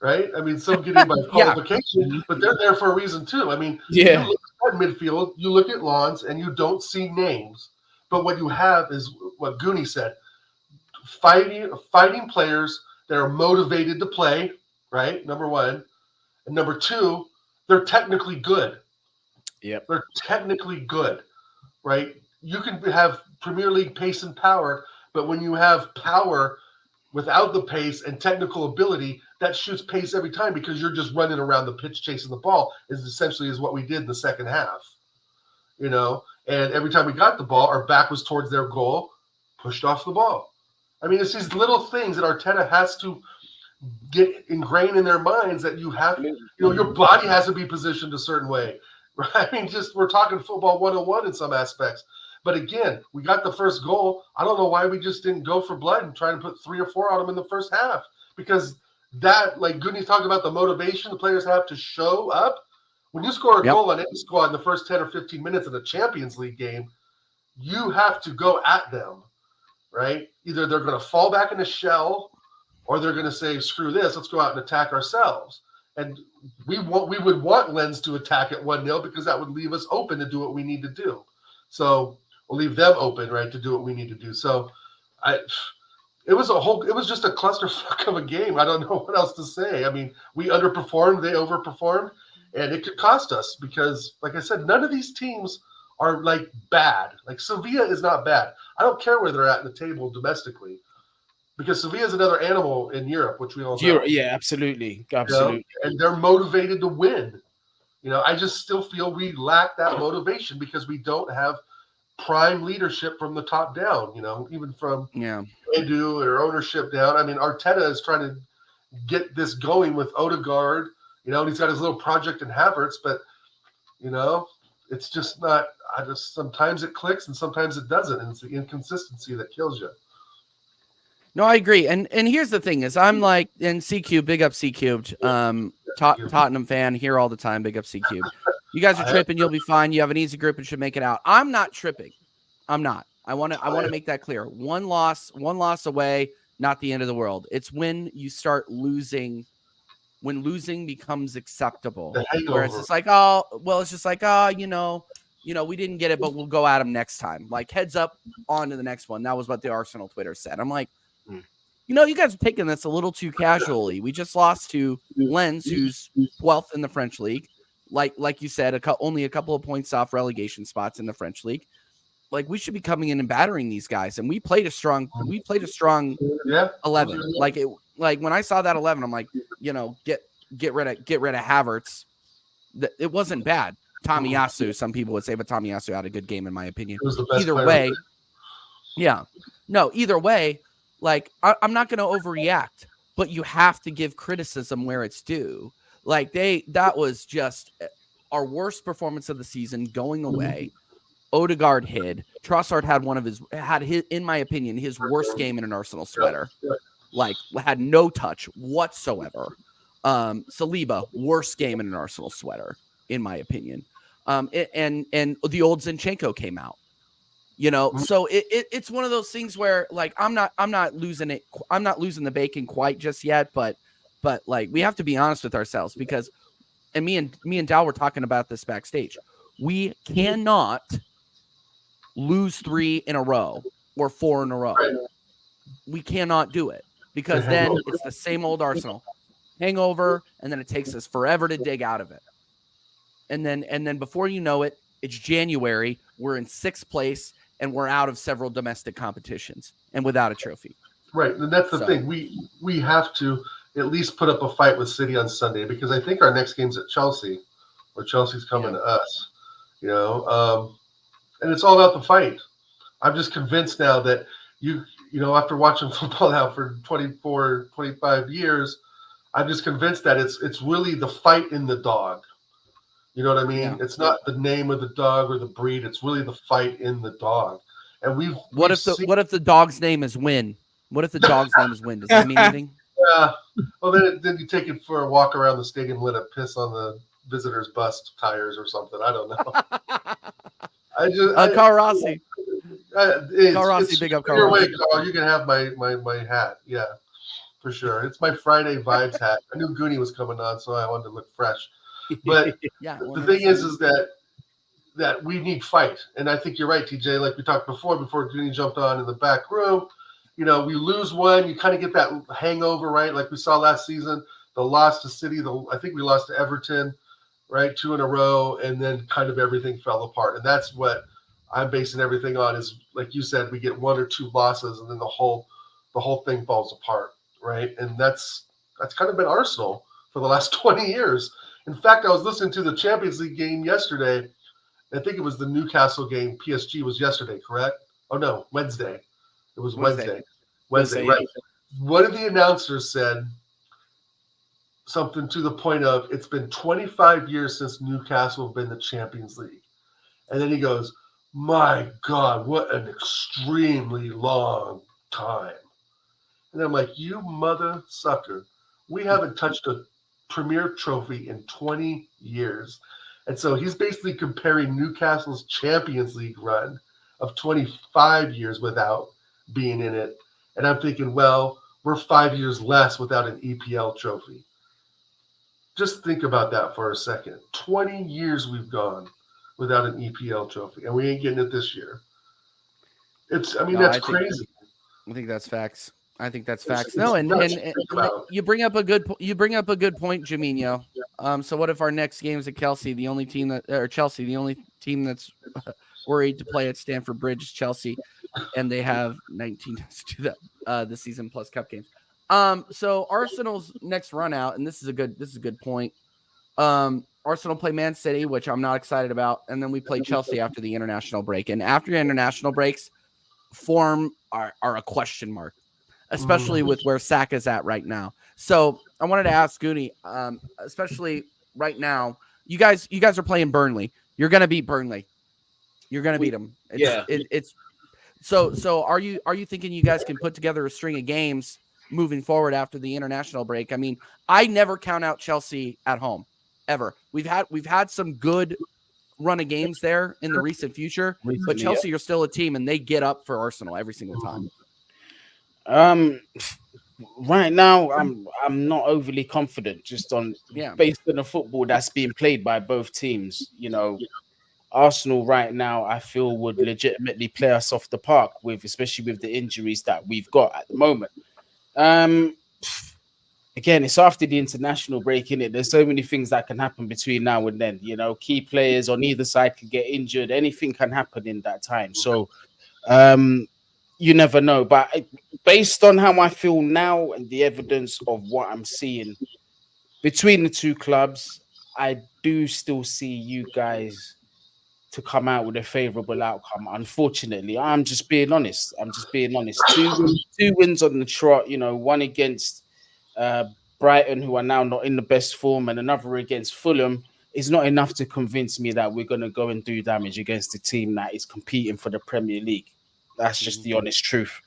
[SPEAKER 2] Right? I mean, some get in by qualification, but they're there for a reason too. I mean, you look at midfield, you look at Lens, and you don't see names. But what you have is what Goonie said, fighting players that are motivated to play, right? Number one. And number two, they're technically good.
[SPEAKER 3] Yep.
[SPEAKER 2] They're technically good, right? You can have Premier League pace and power, but when you have power without the pace and technical ability, that shoots pace every time because you're just running around the pitch chasing the ball is essentially what we did in the second half, And every time we got the ball, our back was towards their goal, pushed off the ball. I mean, it's these little things that Arteta has to get ingrained in their minds that you have, your body has to be positioned a certain way, right? I mean, we're talking football 101 in some aspects. But again, we got the first goal. I don't know why we just didn't go for blood and try and put 3 or 4 on them in the first half, because that, like Goodney's talking about, the motivation the players have to show up. When you score a goal on any squad in the first 10 or 15 minutes of a Champions League game, you have to go at them, right? Either they're going to fall back in a shell, or they're going to say, screw this, let's go out and attack ourselves. And we would want Lens to attack at 1-0 because that would leave us open to do what we need to do. So we'll leave them open, right, to do what we need to do. So it was just a clusterfuck of a game. I don't know what else to say. I mean, we underperformed, they overperformed, and it could cost us because, like I said, none of these teams are like bad. Like Sevilla is not bad. I don't care where they're at in the table domestically, because Sevilla is another animal in Europe, which we all know.
[SPEAKER 3] Yeah, absolutely. Absolutely.
[SPEAKER 2] And they're motivated to win. I just still feel we lack that motivation because we don't have prime leadership from the top down, even from Edu or ownership down. I mean, Arteta is trying to get this going with Odegaard, and he's got his little project in Havertz, but, it's just not, sometimes it clicks and sometimes it doesn't. And it's the inconsistency that kills you.
[SPEAKER 1] No, I agree. And here's the thing is I'm like, in C Cube, big up C Cubed, Tottenham fan here all the time. Big up C Cubed. You guys are tripping. You'll be fine. You have an easy group and should make it out. I'm not tripping. I'm not. I want to make that clear. One loss away, not the end of the world. It's when you start losing, when losing becomes acceptable. Where it's just like, we didn't get it, but we'll go at them next time. Like, heads up, on to the next one. That was what the Arsenal Twitter said. I'm like, you guys are taking this a little too casually. We just lost to Lens, who's 12th in the French league. Like you said, only a couple of points off relegation spots in the French league. Like, we should be coming in and battering these guys. And we played a strong 11. Like when I saw that 11, I'm like, get rid of Havertz. It wasn't bad. Tomiyasu, some people would say, but Tomiyasu had a good game in my opinion. Either way, either way, like I'm not going to overreact, but you have to give criticism where it's due. Like that was just our worst performance of the season going away. Odegaard hid. Trossard had his, in my opinion, his worst game in an Arsenal sweater. Like, had no touch whatsoever. Saliba, worst game in an Arsenal sweater, in my opinion. And the old Zinchenko came out. So it's one of those things where, like, I'm not losing it. I'm not losing the bacon quite just yet, but like, we have to be honest with ourselves because, and me and Dal were talking about this backstage. We cannot lose 3 in a row or 4 in a row. We cannot do it because then it's the same old Arsenal hangover, and then it takes us forever to dig out of it. And then before you know it, it's January. We're in 6th place, and we're out of several domestic competitions and without a trophy.
[SPEAKER 2] Right, and that's the thing. We have to at least put up a fight with City on Sunday because I think our next game's at Chelsea, or Chelsea's coming to us. And it's all about the fight. I'm just convinced now that after watching football now for 24, 25 years, I'm just convinced that it's really the fight in the dog. You know what I mean? Yeah. It's not the name of the dog or the breed. It's really the fight in the dog. And what if the dog's name is Win? What if the dog's name is Win? Does that mean anything? Yeah. Well, then you take it for a walk around the stadium, let it piss on the visitors' bus tires or something. I don't know.
[SPEAKER 1] Carl Rossi. Carl Rossi, big up Carl Rossi.
[SPEAKER 2] Your way, Carl. You can have my hat. Yeah, for sure. It's my Friday vibes hat. I knew Goonie was coming on, so I wanted to look fresh. But the thing is that we need fight. And I think you're right, TJ. Like we talked before Goonie jumped on in the back room. We lose one, you kind of get that hangover, right? Like we saw last season, the loss to City. I think we lost to Everton, right? 2 in a row, and then kind of everything fell apart. And that's what I'm basing everything on is, like you said, we get 1 or 2 losses, and then the whole thing falls apart, right? And that's kind of been Arsenal for the last 20 years. In fact, I was listening to the Champions League game yesterday. I think it was the Newcastle game. PSG was yesterday, correct? Oh, no, Wednesday. It was Wednesday, right? One of the announcers said something to the point of, it's been 25 years since Newcastle have been the Champions League. And then he goes, my God, what an extremely long time. And I'm like, you mother sucker. We haven't touched a Premier Trophy in 20 years. And so he's basically comparing Newcastle's Champions League run of 25 years without being in it. And I'm thinking, well, we're 5 years less without an EPL trophy. Just think about that for a second. 20 years we've gone without an EPL trophy, and we ain't getting it this year. That's crazy.
[SPEAKER 1] I think that's facts. I think that's facts. No, and you bring up a good point, Jaminho. So what if our next game is at Chelsea, the only team that's worried to play at Stamford Bridge is Chelsea, and they have 19 to do that this season plus cup games. So Arsenal's next run out, and this is a good point. Arsenal play Man City, which I'm not excited about, and then we play Chelsea after the international break. And after international breaks, form are a question mark, especially with where Saka's at right now. So I wanted to ask Goonie, especially right now, you guys are playing Burnley. You're gonna beat Burnley. You're gonna beat them. So are you thinking you guys can put together a string of games moving forward after the international break? I mean, I never count out Chelsea at home. Ever. We've had some good run of games there in the recent future, but Chelsea are still a team and they get up for Arsenal every single time.
[SPEAKER 3] Right now I'm not overly confident just on based on the football that's being played by both teams. You know, Arsenal right now I feel would legitimately play us off the park especially with the injuries that we've got at the moment. Again, it's after the international break, innit? There's so many things that can happen between now and then. You know, key players on either side can get injured. Anything can happen in that time. So, you never know. But based on how I feel now and the evidence of what I'm seeing between the two clubs, I do still see you guys to come out with a favorable outcome. Unfortunately, I'm just being honest. Two wins on the trot, you know, one against Brighton, who are now not in the best form, and another against Fulham, is not enough to convince me that we're going to go and do damage against a team that is competing for the Premier League. That's just the honest truth.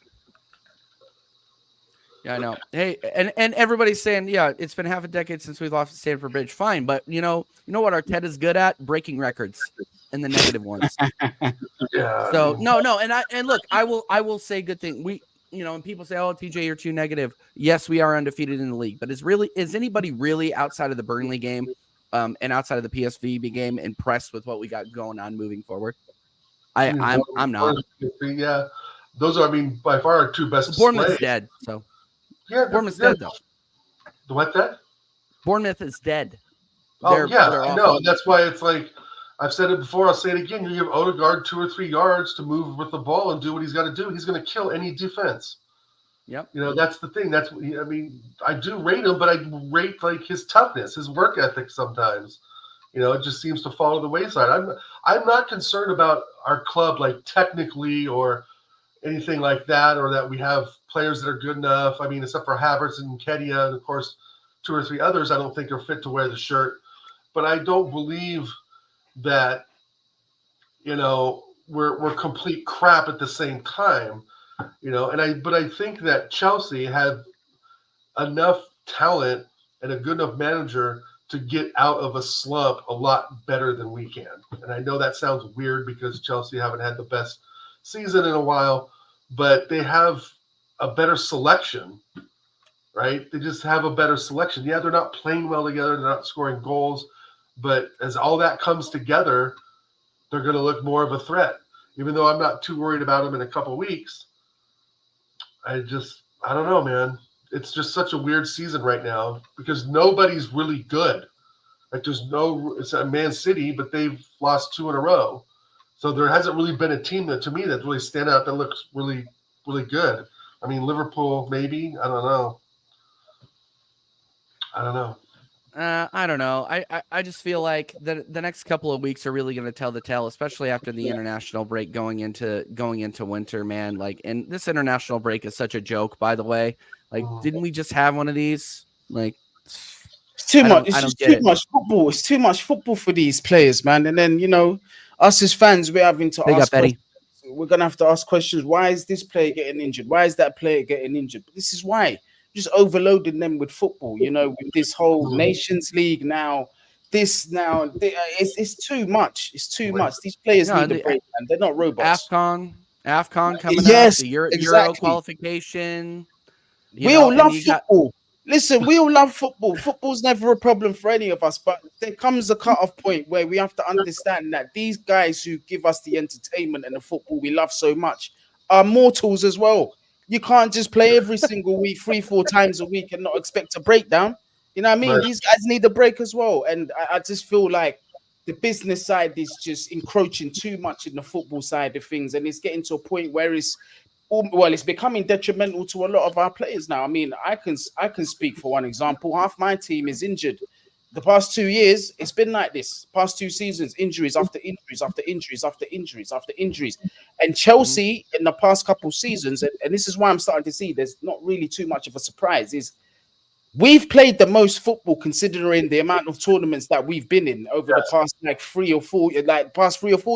[SPEAKER 1] Yeah, I know. Hey, and everybody's saying, yeah, it's been half a decade since we've lost at Stamford Bridge. Fine, but you know what Arteta is good at? Breaking records and the negative ones.
[SPEAKER 2] Yeah.
[SPEAKER 1] So no, and look, I will say good thing. And people say, "Oh, TJ, you're too negative." Yes, we are undefeated in the league, but is anybody really outside of the Burnley game, and outside of the PSV game impressed with what we got going on moving forward? I'm not.
[SPEAKER 2] Yeah, those are, by far our two best.
[SPEAKER 1] Bournemouth's dead. So
[SPEAKER 2] yeah,
[SPEAKER 1] Bournemouth's dead though.
[SPEAKER 2] The what that?
[SPEAKER 1] Bournemouth is dead.
[SPEAKER 2] I know. And that's why it's like I've said it before. I'll say it again. You give Odegaard 2 or 3 yards to move with the ball and do what he's got to do. He's going to kill any defense.
[SPEAKER 1] Yep.
[SPEAKER 2] You know, that's the thing. I do rate him, but I rate like his toughness, his work ethic sometimes. You know, it just seems to fall to the wayside. I'm not concerned about our club, like technically or anything like that, or that we have players that are good enough. I mean, except for Havertz and Nketiah, and of course 2 or 3 others I don't think are fit to wear the shirt. But I don't believe that, you know, we're complete crap at the same time, you know. But I think that Chelsea have enough talent and a good enough manager to get out of a slump a lot better than we can. And I know that sounds weird because Chelsea haven't had the best season in a while, but they have a better selection, right? They just have a better selection. Yeah, they're not playing well together. They're not scoring goals. But as all that comes together, they're going to look more of a threat. Even though I'm not too worried about them in a couple weeks, I don't know, man. It's just such a weird season right now because nobody's really good. Like it's a Man City, but they've lost 2 in a row. So there hasn't really been a team that, to me, that really stand out that looks really, really good. I mean, Liverpool, maybe. I don't know.
[SPEAKER 1] I don't know. I just feel like the next couple of weeks are really going to tell the tale, especially after the international break going into winter, man. Like, and this international break is such a joke, by the way. Like, didn't we just have one of these? Like,
[SPEAKER 3] it's too much. It's just too much football. It's too much football for these players, man. And then, you know, us as fans, we're having to ask questions. We're going to have to ask questions. Why is this player getting injured? Why is that player getting injured? But this is why. Just overloading them with football, you know, with this whole Nations League now. It's too much. It's too much. These players need a break, man. They're not robots.
[SPEAKER 1] AFCON coming up. The Euro qualification.
[SPEAKER 3] We all love football. Listen, we all love football. Football's never a problem for any of us, but there comes a cut-off point where we have to understand that these guys who give us the entertainment and the football we love so much are mortals as well. You can't just play every single week, 3-4 times a week, and not expect a breakdown. You know what I mean?
[SPEAKER 2] Right.
[SPEAKER 3] These guys need a break as well. And I just feel like the business side is just encroaching too much in the football side of things. And it's getting to a point where it's becoming detrimental to a lot of our players now. I mean, I can speak for one example. Half my team is injured. The past 2 years, it's been like this. Past 2 seasons, injuries after injuries after injuries after injuries after injuries. And Chelsea in the past couple seasons, and this is why I'm starting to see there's not really too much of a surprise, is we've played the most football considering the amount of tournaments that we've been in over the past like 3 or 4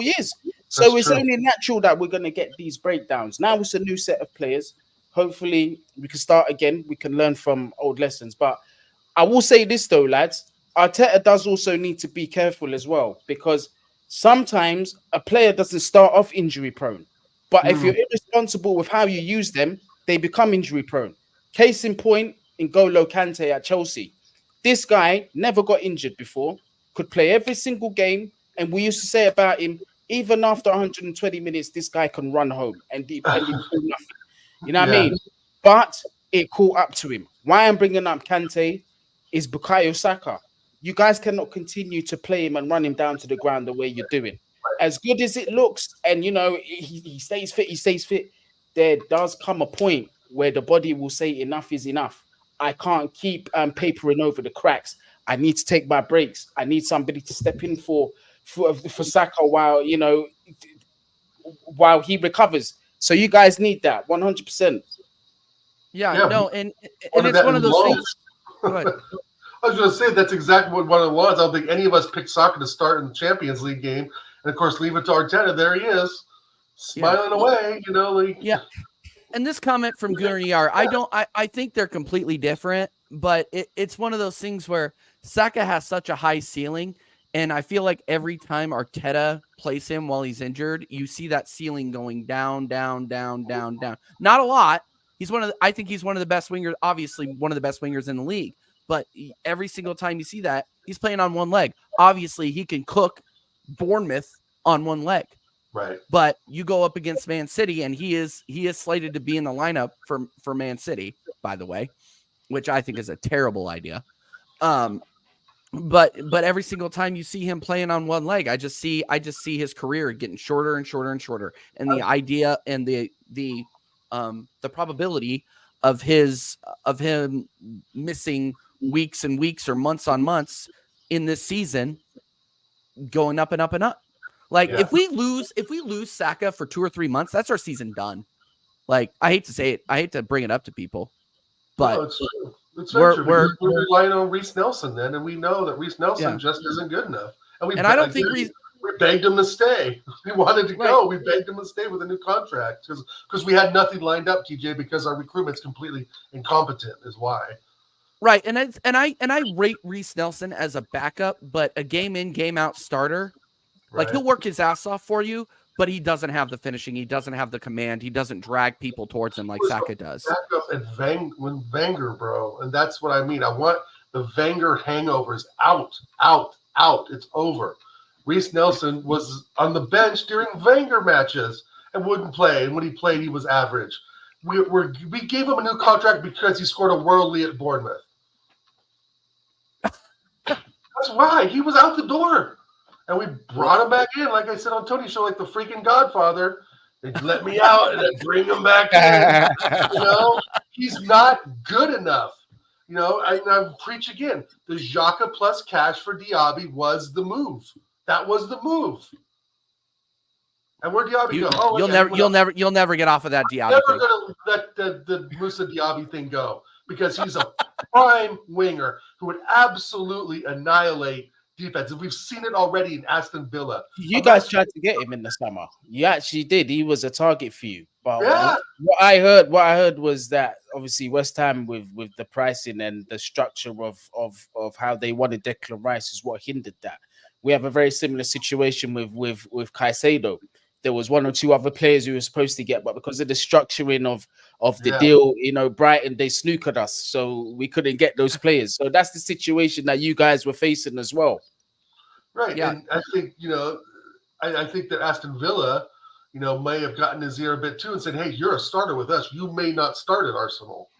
[SPEAKER 3] years. So it's only natural that we're going to get these breakdowns. Now it's a new set of players. Hopefully we can start again. We can learn from old lessons. But I will say this though, lads, Arteta does also need to be careful as well, because sometimes a player doesn't start off injury prone. But if you're irresponsible with how you use them, they become injury prone. Case in point, N'Golo Kante at Chelsea. This guy never got injured before, could play every single game. And we used to say about him, even after 120 minutes, this guy can run home and he do nothing. You know what I mean? But it caught up to him. Why I'm bringing up Kante is Bukayo Saka. You guys cannot continue to play him and run him down to the ground the way you're doing. As good as it looks, and you know, he stays fit, there does come a point where the body will say enough is enough. I can't keep papering over the cracks. I need to take my breaks. I need somebody to step in for Saka while he recovers. So you guys need that 100%.
[SPEAKER 1] Yeah, no, and it's one of those things. Go ahead.
[SPEAKER 2] I was going to say that's exactly what one of the laws. I don't think any of us picked Saka to start in the Champions League game, and of course, leave it to Arteta. There he is, smiling away. You know, like
[SPEAKER 1] And this comment from Gurniar, I think they're completely different, but it's one of those things where Saka has such a high ceiling, and I feel like every time Arteta plays him while he's injured, you see that ceiling going down, down, down, down, down. Not a lot. I think he's one of the best wingers, obviously one of the best wingers in the league. But every single time you see that, he's playing on one leg. Obviously, he can cook Bournemouth on one leg.
[SPEAKER 2] Right.
[SPEAKER 1] But you go up against Man City, and he is slated to be in the lineup for Man City, by the way, which I think is a terrible idea. But every single time you see him playing on one leg, I just see his career getting shorter and shorter and shorter. And the idea and the probability of him missing weeks and weeks or months on months in this season going up and up and up. Like if we lose Saka for 2 or 3 months, that's our season done. Like I hate to say it, I hate to bring it up to people, but
[SPEAKER 2] we're relying on Reece Nelson then, and we know that Reece Nelson just isn't good enough. And
[SPEAKER 1] I don't think
[SPEAKER 2] we begged him to stay. He wanted to go. We begged him to stay with a new contract because we had nothing lined up, TJ, because our recruitment's completely incompetent is why.
[SPEAKER 1] Right. And I rate Reece Nelson as a backup, but a game in, game out starter. Like he'll work his ass off for you, but he doesn't have the finishing. He doesn't have the command. He doesn't drag people towards him like Saka does.
[SPEAKER 2] Backup and Wenger, bro. And that's what I mean. I want the Wenger hangovers out. It's over. Reece Nelson was on the bench during Wenger matches and wouldn't play. And when he played, he was average. We gave him a new contract because he scored a worldly at Bournemouth. That's why. He was out the door. And we brought him back in, like I said on Tony's show, like the freaking Godfather. They let me out and then bring him back in. You know, he's not good enough. You know, I preach again. The Xhaka plus cash for Diaby was the move. That was the move. And where'd Diaby go? Oh,
[SPEAKER 1] you'll never get off of that Diaby.
[SPEAKER 2] Never gonna let the Moussa Diaby thing go because he's a prime winger who would absolutely annihilate defense. We've seen it already in Aston Villa.
[SPEAKER 3] You guys tried to get him in the summer. You actually did. He was a target for you. But what I heard was that obviously West Ham with the pricing and the structure of how they wanted Declan Rice is what hindered that. We have a very similar situation with Caicedo. There was 1 or 2 other players who were supposed to get, but because of the structuring of the deal, you know, Brighton, they snookered us. So we couldn't get those players. So that's the situation that you guys were facing as well.
[SPEAKER 2] Right. Yeah. And I think, you know, I think that Aston Villa, may have gotten his ear a bit too and said, "Hey, you're a starter with us. You may not start at Arsenal."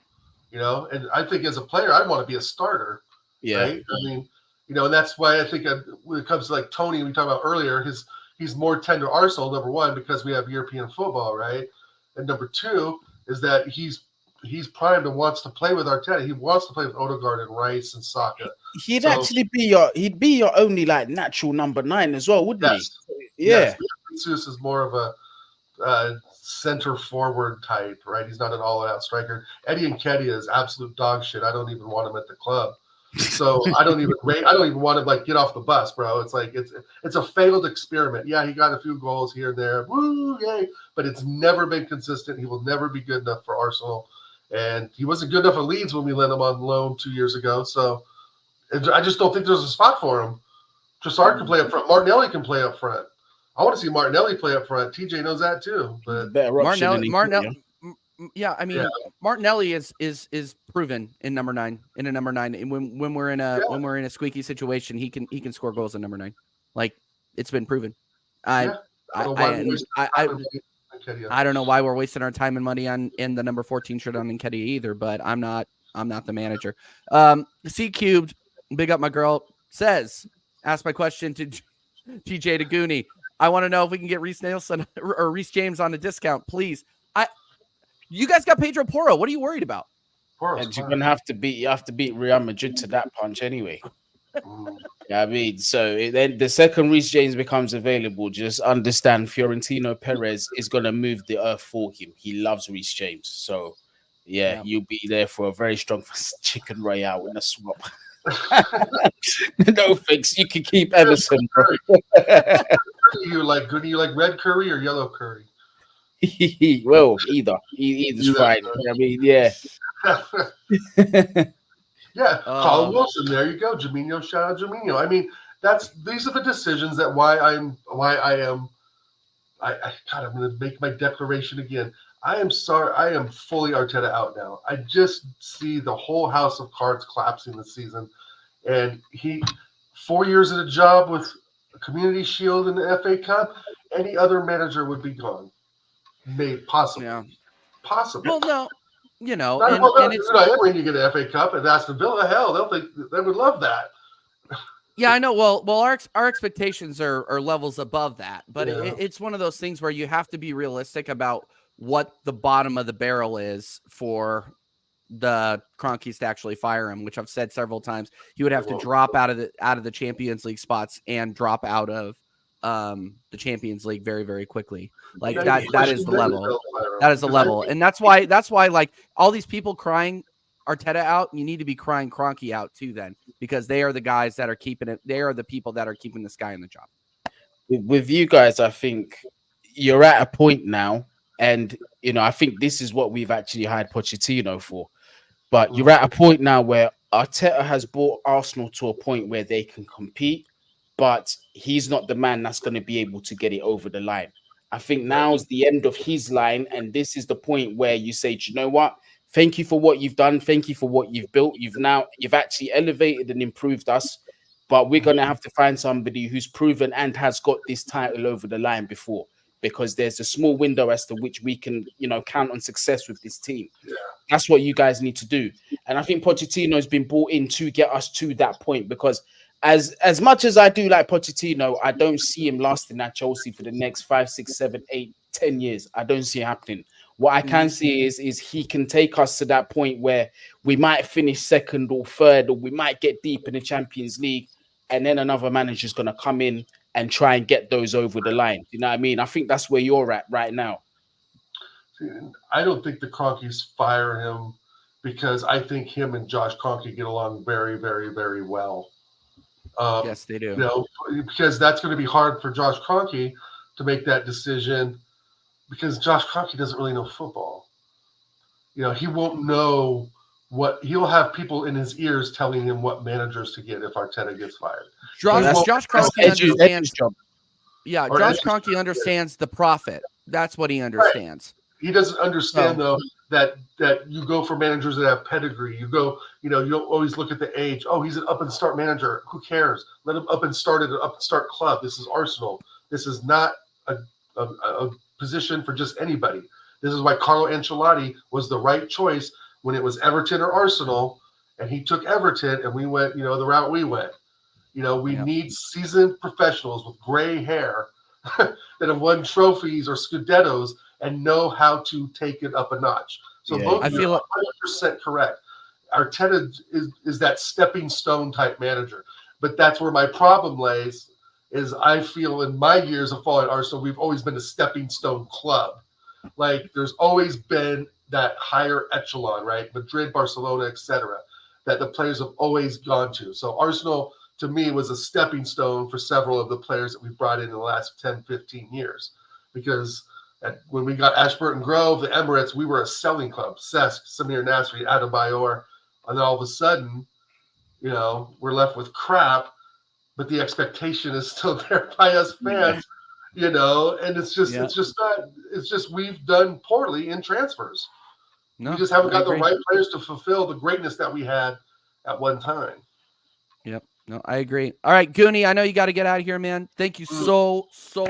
[SPEAKER 2] And I think as a player, I want to be a starter.
[SPEAKER 3] Yeah.
[SPEAKER 2] Right? I mean, and that's why I think when it comes to like Tony, we talked about earlier, he's more tender Arsenal, number one, because we have European football, right? And number two is that he's primed and wants to play with Arteta. He wants to play with Odegaard and Rice and Saka.
[SPEAKER 3] He'd actually be your only like natural number 9 as well, wouldn't he? Yeah.
[SPEAKER 2] Jesus is more of a center forward type, right? He's not an all-out striker. Eddie Nketiah is absolute dog shit. I don't even want him at the club. So I don't even want to like get off the bus, bro. It's like it's a failed experiment. Yeah, he got a few goals here and there. Woo, yay. But it's never been consistent. He will never be good enough for Arsenal. And he wasn't good enough at Leeds when we let him on loan 2 years ago. So I just don't think there's a spot for him. Trossard can play up front. Martinelli can play up front. I want to see Martinelli play up front. TJ knows that too. But
[SPEAKER 1] Martinelli. Yeah, I mean, Martinelli is proven in number 9 in a number 9. And when we're in a squeaky situation, he can score goals in number 9. Like it's been proven. I don't know why we're wasting our time and money in the number 14 shirt on Nketiah either, but I'm not the manager. C Cubed, big up my girl, says, ask my question to TJ Daguni. I want to know if we can get Reece Nelson or Reece James on a discount, please. You guys got Pedro Porro. What are you worried about?
[SPEAKER 3] And you're gonna have to beat Real Madrid to that punch anyway. Yeah, I mean, so then the second Reece James becomes available, just understand Fiorentino Perez is gonna move the earth for him. He loves Reece James, so you'll be there for a very strong chicken royale in a swap. No thanks. You can keep Emerson.
[SPEAKER 2] Do you like red curry or yellow curry?
[SPEAKER 3] Well, either's fine. I mean, yeah.
[SPEAKER 2] Colin Wilson. There you go. Jaminho, shout out Jaminho. I mean, these are the decisions that I'm going to make my declaration again. I am sorry. I am fully Arteta out now. I just see the whole house of cards collapsing this season. And 4 years at a job with a Community Shield and the FA Cup, any other manager would be gone. Possibly.
[SPEAKER 1] Yeah.
[SPEAKER 2] Possibly.
[SPEAKER 1] Well, no,
[SPEAKER 2] and it's when you get an FA Cup at Aston Villa, hell, they would love that.
[SPEAKER 1] Yeah, I know. Well, our expectations are levels above that, but it's one of those things where you have to be realistic about what the bottom of the barrel is for the Kroenkes to actually fire him, which I've said several times. He would have to drop out of the Champions League spots and drop out of the Champions League very, very quickly. Like that is the level. That is the level. And that's why like all these people crying Arteta out, you need to be crying Kroenke out too then, because they are the guys that are keeping it. They are the people that are keeping this guy in the job.
[SPEAKER 3] With you guys, I think you're at a point now, and I think this is what we've actually hired Pochettino for. But you're at a point now where Arteta has brought Arsenal to a point where they can compete, but he's not the man that's going to be able to get it over the line. I think now's the end of his line, and this is the point where you say, you know what? Thank you for what you've done. Thank you for what you've built. You've actually elevated and improved us, but we're going to have to find somebody who's proven and has got this title over the line before, because there's a small window as to which we can, count on success with this team. Yeah. That's what you guys need to do. And I think Pochettino has been brought in to get us to that point, because as much as I do like Pochettino, I don't see him lasting at Chelsea for the next 5, 6, 7, 8, 10 years. I don't see it happening. What I can see is he can take us to that point where we might finish second or third, or we might get deep in the Champions League, and then another manager is going to come in and try and get those over the line. You know what I mean? I think that's where you're at right now.
[SPEAKER 2] I don't think the Kroenkes fire him, because I think him and Josh Kroenke get along very, very, very well.
[SPEAKER 1] Yes, they do.
[SPEAKER 2] Because that's going to be hard for Josh Kroenke to make that decision, because Josh Kroenke doesn't really know football. He won't know he'll have people in his ears telling him what managers to get if Arteta gets fired.
[SPEAKER 1] Josh Kroenke understands. Yeah, Josh Kroenke understands the profit. That's what he understands.
[SPEAKER 2] Right. He doesn't understand though that you go for managers that have pedigree. You go, you don't always look at the age. Oh, he's an up and start manager. Who cares? Let him up and start at an up and start club. This is Arsenal. This is not a position for just anybody. This is why Carlo Ancelotti was the right choice when it was Everton or Arsenal, and he took Everton, and we went, the route we went. We need seasoned professionals with gray hair that have won trophies or Scudettos and know how to take it up a notch. So both of you are 100% correct. Arteta is that stepping stone type manager. But that's where my problem lays, is I feel in my years of following Arsenal, we've always been a stepping stone club. Like, there's always been that higher echelon, right? Madrid, Barcelona, etc., that the players have always gone to. So Arsenal, to me, was a stepping stone for several of the players that we brought in the last 10, 15 years. Because when we got Ashburton Grove, the Emirates, we were a selling club. Cesc, Samir Nasri, Adebayor. And then all of a sudden, we're left with crap, but the expectation is still there by us fans, and it's just we've done poorly in transfers. No, we just haven't got the right players to fulfill the greatness that we had at one time.
[SPEAKER 1] Yep. No, I agree. All right, Goonie, I know you got to get out of here, man. Thank you so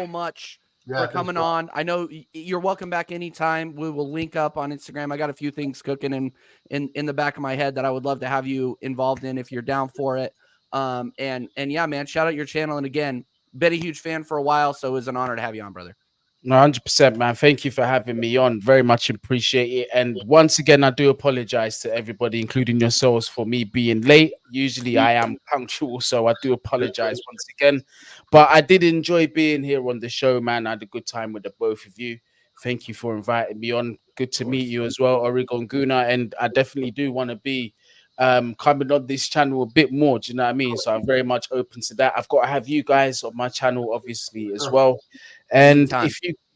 [SPEAKER 1] much for coming on. I know you're welcome back anytime. We will link up on Instagram. I got a few things cooking in the back of my head that I would love to have you involved in if you're down for it. And yeah, man, shout out your channel. And again, been a huge fan for a while, so it was an honor to have you on, brother.
[SPEAKER 3] 100%, man. Thank you for having me on. Very much appreciate it. And once again, I do apologize to everybody, including yourselves, for me being late. Usually I am punctual, so I do apologize once again. But I did enjoy being here on the show, man. I had a good time with the both of you. Thank you for inviting me on. Good to meet you as well, Origon Guna. And I definitely do want to be coming on this channel a bit more. Do you know what I mean? So I'm very much open to that. I've got to have you guys on my channel, obviously, as well. And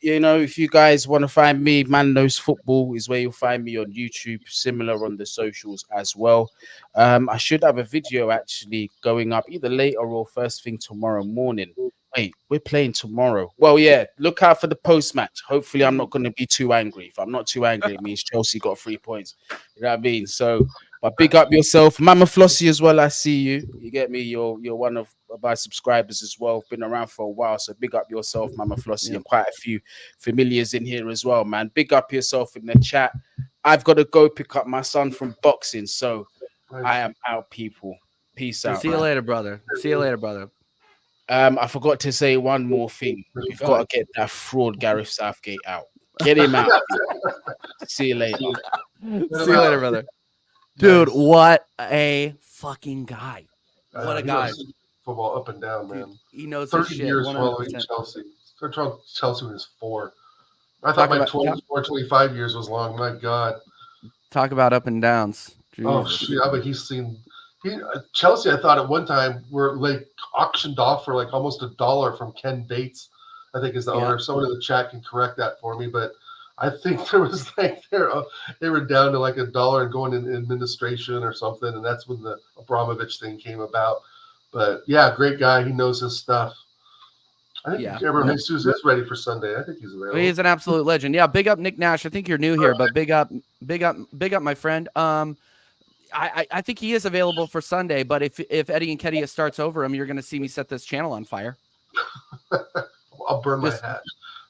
[SPEAKER 3] if you guys want to find me, Man Knows Football is where you'll find me on YouTube, similar on the socials as well. I should have a video actually going up either later or first thing tomorrow morning. Wait, we're playing tomorrow. Well, yeah, look out for the post-match. Hopefully I'm not going to be too angry. If I'm not too angry, it means Chelsea got 3 points. You know what I mean? So, but big up yourself. Mama Flossie as well, I see you. You get me? You're one of my subscribers as well. Been around for a while, so big up yourself, Mama Flossie, and quite a few familiars in here as well, man. Big up yourself in the chat. I've got to go pick up my son from boxing, so I am out, people. Peace out.
[SPEAKER 1] See you later, brother. See you later, brother.
[SPEAKER 3] I forgot to say one more thing. We've got to get that fraud Gareth Southgate out. Get him out. See you later.
[SPEAKER 1] See you later, brother. Dude, what a fucking guy. What a guy.
[SPEAKER 2] Football up and down, man.
[SPEAKER 1] He knows
[SPEAKER 2] 30 years following Chelsea. Chelsea was 4. I thought my 24, 25 years was long. My God.
[SPEAKER 1] Talk about up and downs. Jesus.
[SPEAKER 2] Oh, shit. I mean, he's seen... Chelsea, I thought at one time were like auctioned off for like almost $1 from Ken Bates, I think is the owner. Someone in the chat can correct that for me, but I think there was like they were down to like $1 and going in administration or something, and that's when the Abramovich thing came about. But yeah, great guy. He knows his stuff. I think Gabriel Jesus is ready for Sunday. I think he's available.
[SPEAKER 1] He's an absolute legend. Yeah, big up Nick Nash. I think you're new here, but big up, my friend. I think he is available for Sunday, but if Eddie and Kedia starts over him, you're going to see me set this channel on fire.
[SPEAKER 2] I'll burn my hat.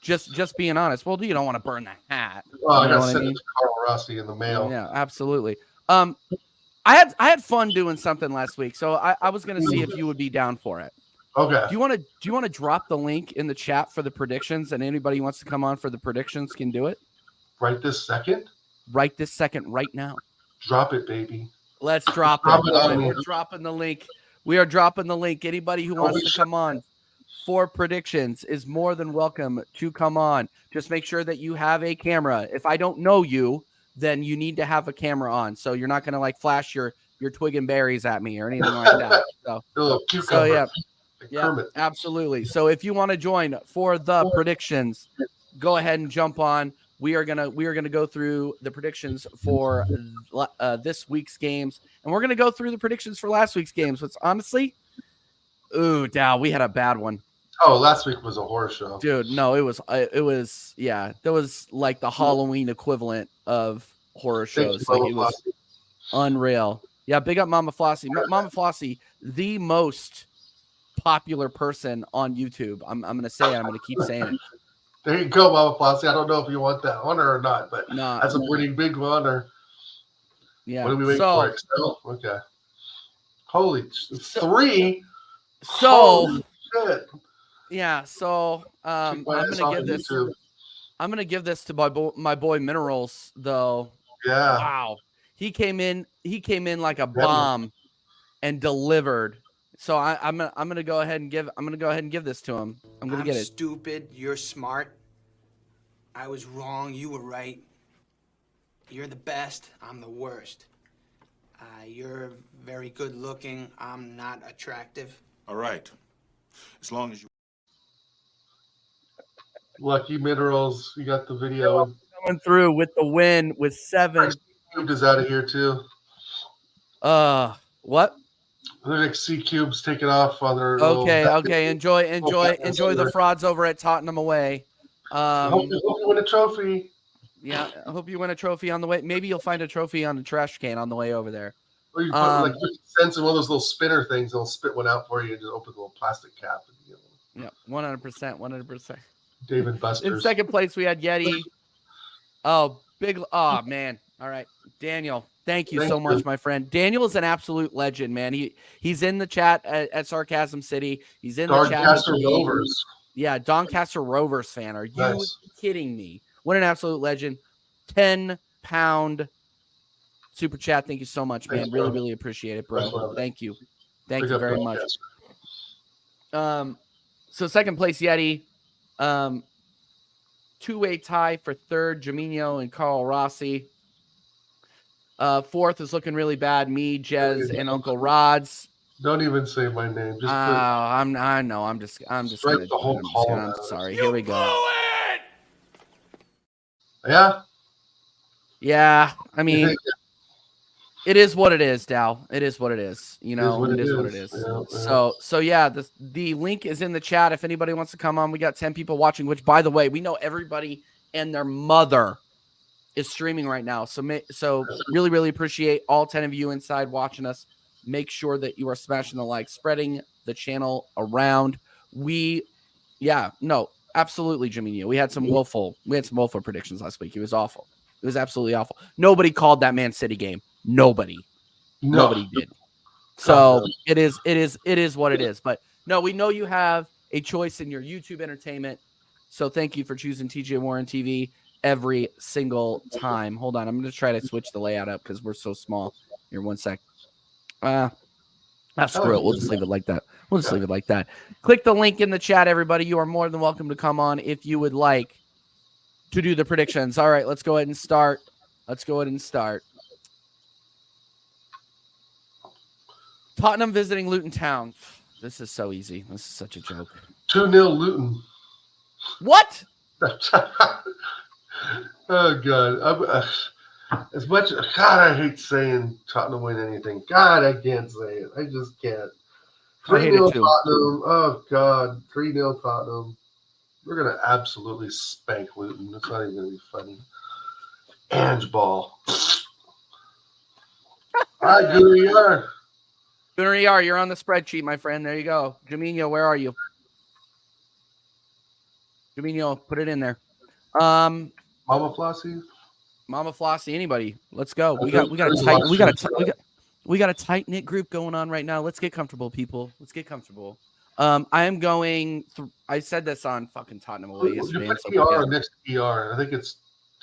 [SPEAKER 1] Just being honest. Well, you don't want to burn the hat.
[SPEAKER 2] Well, I got to send it to Carl Rossi in the mail.
[SPEAKER 1] Yeah, absolutely. I had fun doing something last week, so I was going to see if you would be down for it.
[SPEAKER 2] Okay.
[SPEAKER 1] Do you want to drop the link in the chat for the predictions, and anybody who wants to come on for the predictions can do it?
[SPEAKER 2] Right this second?
[SPEAKER 1] Right this second, right now.
[SPEAKER 2] Drop it, baby.
[SPEAKER 1] Let's drop it. We're dropping the link. We are dropping the link. Anybody who wants to come on for predictions is more than welcome to come on. Just make sure that you have a camera. If I don't know you, then you need to have a camera on. So you're not going to like flash your twig and berries at me or anything like that. So yeah, absolutely. So if you want to join for the predictions, go ahead and jump on. We are gonna go through the predictions for this week's games, and we're gonna go through the predictions for last week's games. Which honestly, Dow, we had a bad one.
[SPEAKER 2] Oh, last week was a horror show,
[SPEAKER 1] dude. No, it was that was like the Halloween equivalent of horror shows. Like it was unreal. Yeah, big up Mama Flossie. Mama Flossie, the most popular person on YouTube. I'm gonna say it. I'm gonna keep saying it.
[SPEAKER 2] There you go, Mama Flossie. I don't know if you want that honor or not, but
[SPEAKER 1] No,
[SPEAKER 2] that's a pretty big honor.
[SPEAKER 1] Yeah.
[SPEAKER 2] What do we wait for? Excel? Okay. Holy 3.
[SPEAKER 1] So
[SPEAKER 2] Holy shit.
[SPEAKER 1] Yeah. So I'm gonna give this to my boy Minerals though.
[SPEAKER 2] Yeah.
[SPEAKER 1] Wow. He came in like a bomb and delivered. So I'm gonna go ahead and give this to him. I'm get it.
[SPEAKER 4] Stupid. You're smart. I was wrong. You were right. You're the best. I'm the worst. You're very good looking. I'm not attractive.
[SPEAKER 5] All right. As long as you.
[SPEAKER 2] Lucky Minerals, you got the video.
[SPEAKER 1] Coming through with the win with 7.
[SPEAKER 2] Cubed is out of here too.
[SPEAKER 1] What?
[SPEAKER 2] I think C Cube's taking off on their.
[SPEAKER 1] Okay. Enjoy the frauds over at Tottenham away.
[SPEAKER 2] I hope you win a trophy.
[SPEAKER 1] Yeah, I hope you win a trophy on the way. Maybe you'll find a trophy on the trash can on the way over there.
[SPEAKER 2] Or you put like 50 cents in one of those little spinner things, they'll spit one out for you and just open the little plastic cap.
[SPEAKER 1] Yeah, 100%.
[SPEAKER 2] David Buster's.
[SPEAKER 1] In second place, we had Yeti. Man. All right. Daniel, thank you so much, my friend. Daniel is an absolute legend, man. He's in the chat at Sarcasm City. He's in the chat.
[SPEAKER 2] Doncaster Rovers.
[SPEAKER 1] Yeah, Doncaster Rovers fan. Are you kidding me? What an absolute legend. 10-pound super chat. Thank you so much, man. Really appreciate it, bro. Thank you. Thank you very much. So second place, Yeti. Two-way tie for third, Jaminho and Carl Rossi. Fourth is looking really bad. Me, Jez, and Uncle Rods.
[SPEAKER 2] Don't even say my name. Just
[SPEAKER 1] I know. I'm just
[SPEAKER 2] write the whole call.
[SPEAKER 1] I'm sorry. Here we go.
[SPEAKER 2] Yeah.
[SPEAKER 1] I mean, it is what it is, Dow. It is what it is. You know, it is what it is. Yeah. So yeah, the link is in the chat. If anybody wants to come on, we got 10 people watching, which by the way, we know everybody and their mother is streaming right now. So really appreciate all 10 of you inside watching us. Make sure that you are smashing the like, spreading the channel around. Absolutely, Jaminho. We had some woeful predictions last week. It was awful. It was absolutely awful. Nobody called that Man City game. Nobody did. So it is what it is. But no, we know you have a choice in your YouTube entertainment. So thank you for choosing TJ Warren TV every single time. Hold on. I'm going to try to switch the layout up because we're so small. Here, one sec. Screw it. We'll just leave it like that. Leave it like that. Click the link in the chat, everybody. You are more than welcome to come on if you would like to do the predictions. All right, let's go ahead and start. Tottenham visiting Luton Town. This is so easy. This is such a joke.
[SPEAKER 2] 2-0 Luton.
[SPEAKER 1] What?
[SPEAKER 2] Oh, God. As much God, I hate saying Tottenham win anything. God, I can't say it. I just can't. 3-0 Tottenham. Oh, God. 3-0 Tottenham. We're going to absolutely spank Luton. It's not even going to be funny. Ange ball. All right, Gunnar
[SPEAKER 1] Yar, you're on the spreadsheet, my friend. There you go. Jaminho, where are you? Jaminho, put it in there.
[SPEAKER 2] Mama Flossie,
[SPEAKER 1] anybody? Let's go. We got a tight knit group going on right now. Let's get comfortable, people. Let's get comfortable. I am going. I said this on fucking Tottenham away yesterday.
[SPEAKER 2] You put ER next to ER. I think it's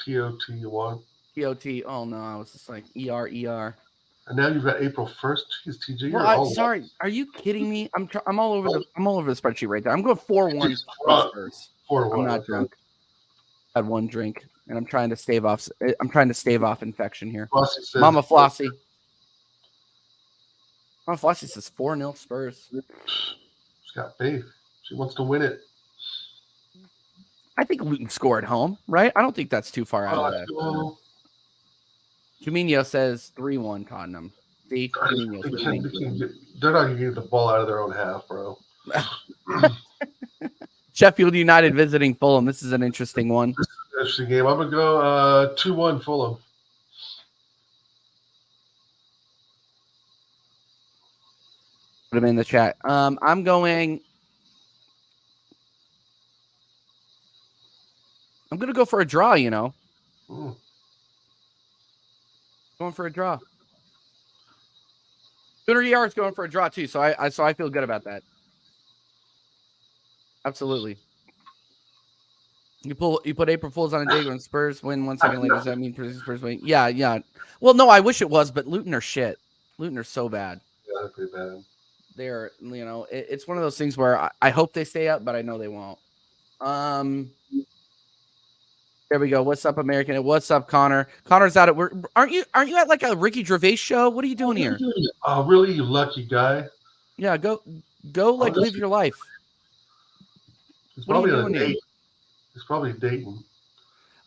[SPEAKER 2] TOT1.
[SPEAKER 1] TOT. Oh no, I was just like ER.
[SPEAKER 2] And now you've got April 1st. Jeez, TJ.
[SPEAKER 1] Well, sorry. Are you kidding me? I'm all over the spreadsheet right there. I'm going 4-1 Spurs.
[SPEAKER 2] 4-1.
[SPEAKER 1] I'm not drunk. Had one drink, and I'm trying to stave off infection here. Mama Flossie. Mama Flossie says 4-0 Spurs.
[SPEAKER 2] She's got faith. She wants to win it.
[SPEAKER 1] I think Luton score at home, right? I don't think that's too far out of that. Juminho says 3-1 Tottenham. See,
[SPEAKER 2] they're not going to get the ball out of their own half, bro.
[SPEAKER 1] Sheffield United visiting Fulham. This is an interesting one.
[SPEAKER 2] This is an interesting game. I'm going to go 2-1 Fulham.
[SPEAKER 1] Put them in the chat. I'm going I'm gonna go for a draw.
[SPEAKER 2] Mm.
[SPEAKER 1] Going for a draw. Gunnar Yar's going for a draw too, so I feel good about that. Absolutely. You put April Fools on a date when Spurs win 1 second later. Does that mean Spurs win? Yeah. Well, no, I wish it was, but Luton are shit. Luton are so bad.
[SPEAKER 2] Yeah, they're pretty bad.
[SPEAKER 1] They're, it's one of those things where I hope they stay up, but I know they won't. There we go. What's up, American? What's up, Connor? Connor's out at work. Aren't you at like a Ricky Gervais show? What are you doing here?
[SPEAKER 2] Oh, really? You lucky guy.
[SPEAKER 1] Yeah, go like live your life. What are you doing here?
[SPEAKER 2] He's probably dating.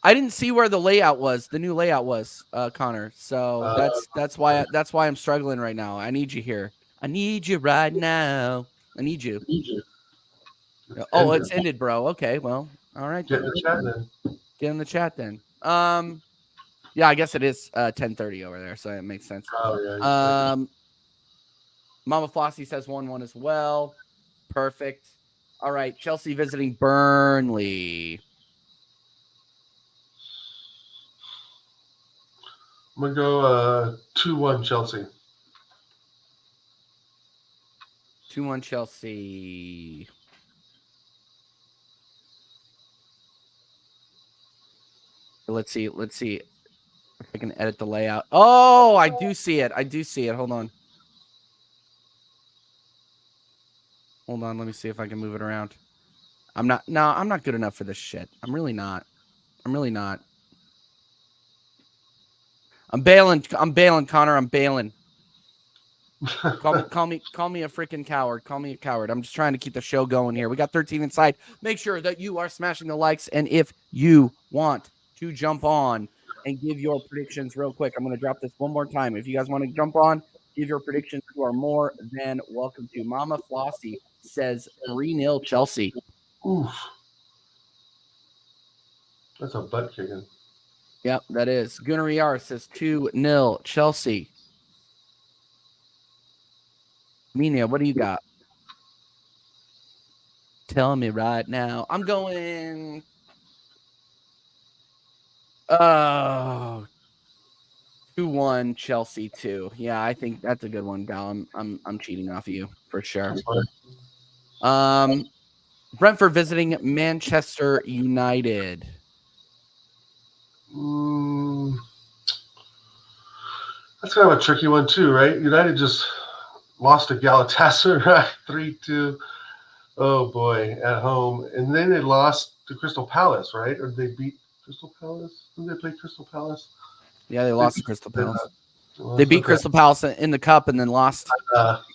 [SPEAKER 1] I didn't see where the layout was. The new layout was, Connor. So that's why I'm struggling right now. I need you here. I need you right now. I need you. Oh, it's ended, bro. Okay, well, all right.
[SPEAKER 2] Get in the chat then.
[SPEAKER 1] Get in the chat then. Yeah, I guess it is 10:30 over there, so it makes sense.
[SPEAKER 2] Oh yeah.
[SPEAKER 1] Mama Flossie says 1-1 as well. Perfect. All right, Chelsea visiting Burnley.
[SPEAKER 2] I'm gonna go 2-1 Chelsea.
[SPEAKER 1] 2-1 Chelsea. Let's see if I can edit the layout. Oh, I do see it. Hold on. Let me see if I can move it around. I'm not good enough for this shit. I'm really not. I'm bailing, Connor. I'm bailing. Call me a freaking coward. Call me a coward. I'm just trying to keep the show going here. We got 13 inside. Make sure that you are smashing the likes, and if you want to jump on and give your predictions real quick, I'm going to drop this one more time. If you guys want to jump on, give your predictions, you are more than welcome to. Mama Flossie says 3-0 Chelsea.
[SPEAKER 2] Oof. That's a butt kicking.
[SPEAKER 1] Yep, that is. Gunnar Yar says 2-0 Chelsea. Mina, what do you got? Tell me right now. I'm going 2-1 Chelsea 2. Yeah, I think that's a good one, Gal. I'm cheating off of you for sure. Brentford visiting Manchester United.
[SPEAKER 2] That's kind of a tricky one too, right? United just lost to Galatasaray 3-2. Oh boy, at home, and then they lost to Crystal Palace, right? Or they beat Crystal Palace? Didn't they play Crystal Palace?
[SPEAKER 1] Yeah, they lost to Crystal Palace. They beat Crystal Palace in the cup and then lost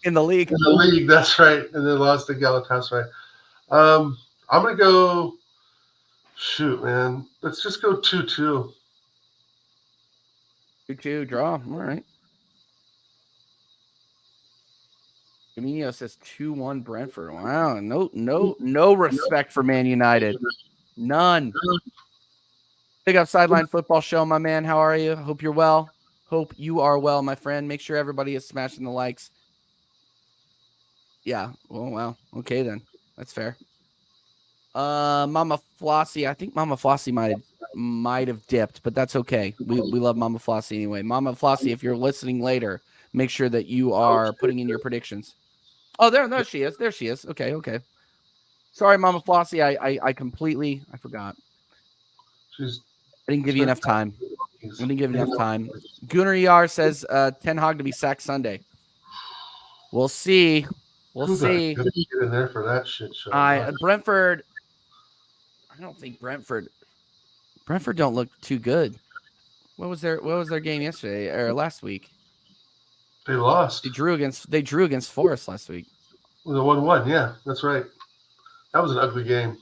[SPEAKER 1] in the league.
[SPEAKER 2] In the league, that's right, and then lost to Galatasaray. I'm gonna go. Shoot, man, let's just go 2-2.
[SPEAKER 1] 2-2 draw. All right. Camino says 2-1 Brentford. Wow, no respect for Man United. None. Big up Sideline Football Show, my man. How are you? Hope you're well. Hope you are well, my friend. Make sure everybody is smashing the likes. Yeah. Oh, wow. Okay, then. That's fair. Mama Flossie. I think Mama Flossie might have dipped, but that's okay. We love Mama Flossie anyway. Mama Flossie, if you're listening later, make sure that you are putting in your predictions. Oh, there she is. There she is. Okay. Sorry, Mama Flossie. I completely forgot. I didn't give you enough time. Gunnar Yar says Ten Hag to be sacked Sunday. We'll see. We'll see.
[SPEAKER 2] Get in there for that shit show.
[SPEAKER 1] Brentford. I don't think Brentford don't look too good. What was their game yesterday or last week?
[SPEAKER 2] They lost.
[SPEAKER 1] They drew against Forest last week.
[SPEAKER 2] It was a 1-1. Yeah, that's right. That was an ugly game.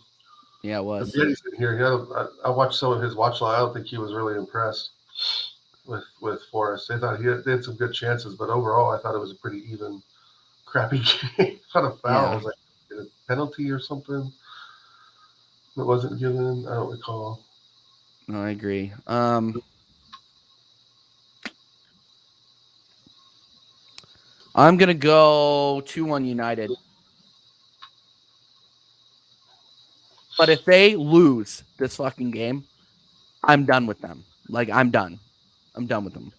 [SPEAKER 1] Yeah, it was.
[SPEAKER 2] Yeti's in here. I watched some of his watch log. I don't think he was really impressed with Forest. They thought they had some good chances, but overall, I thought it was a pretty even, crappy game. Not a foul.
[SPEAKER 1] Yeah.
[SPEAKER 2] It was like a penalty or something that wasn't given. I don't recall.
[SPEAKER 1] No, I agree. I'm gonna go 2-1 United. But if they lose this fucking game, I'm done with them. Like, I'm done. I'm done with them.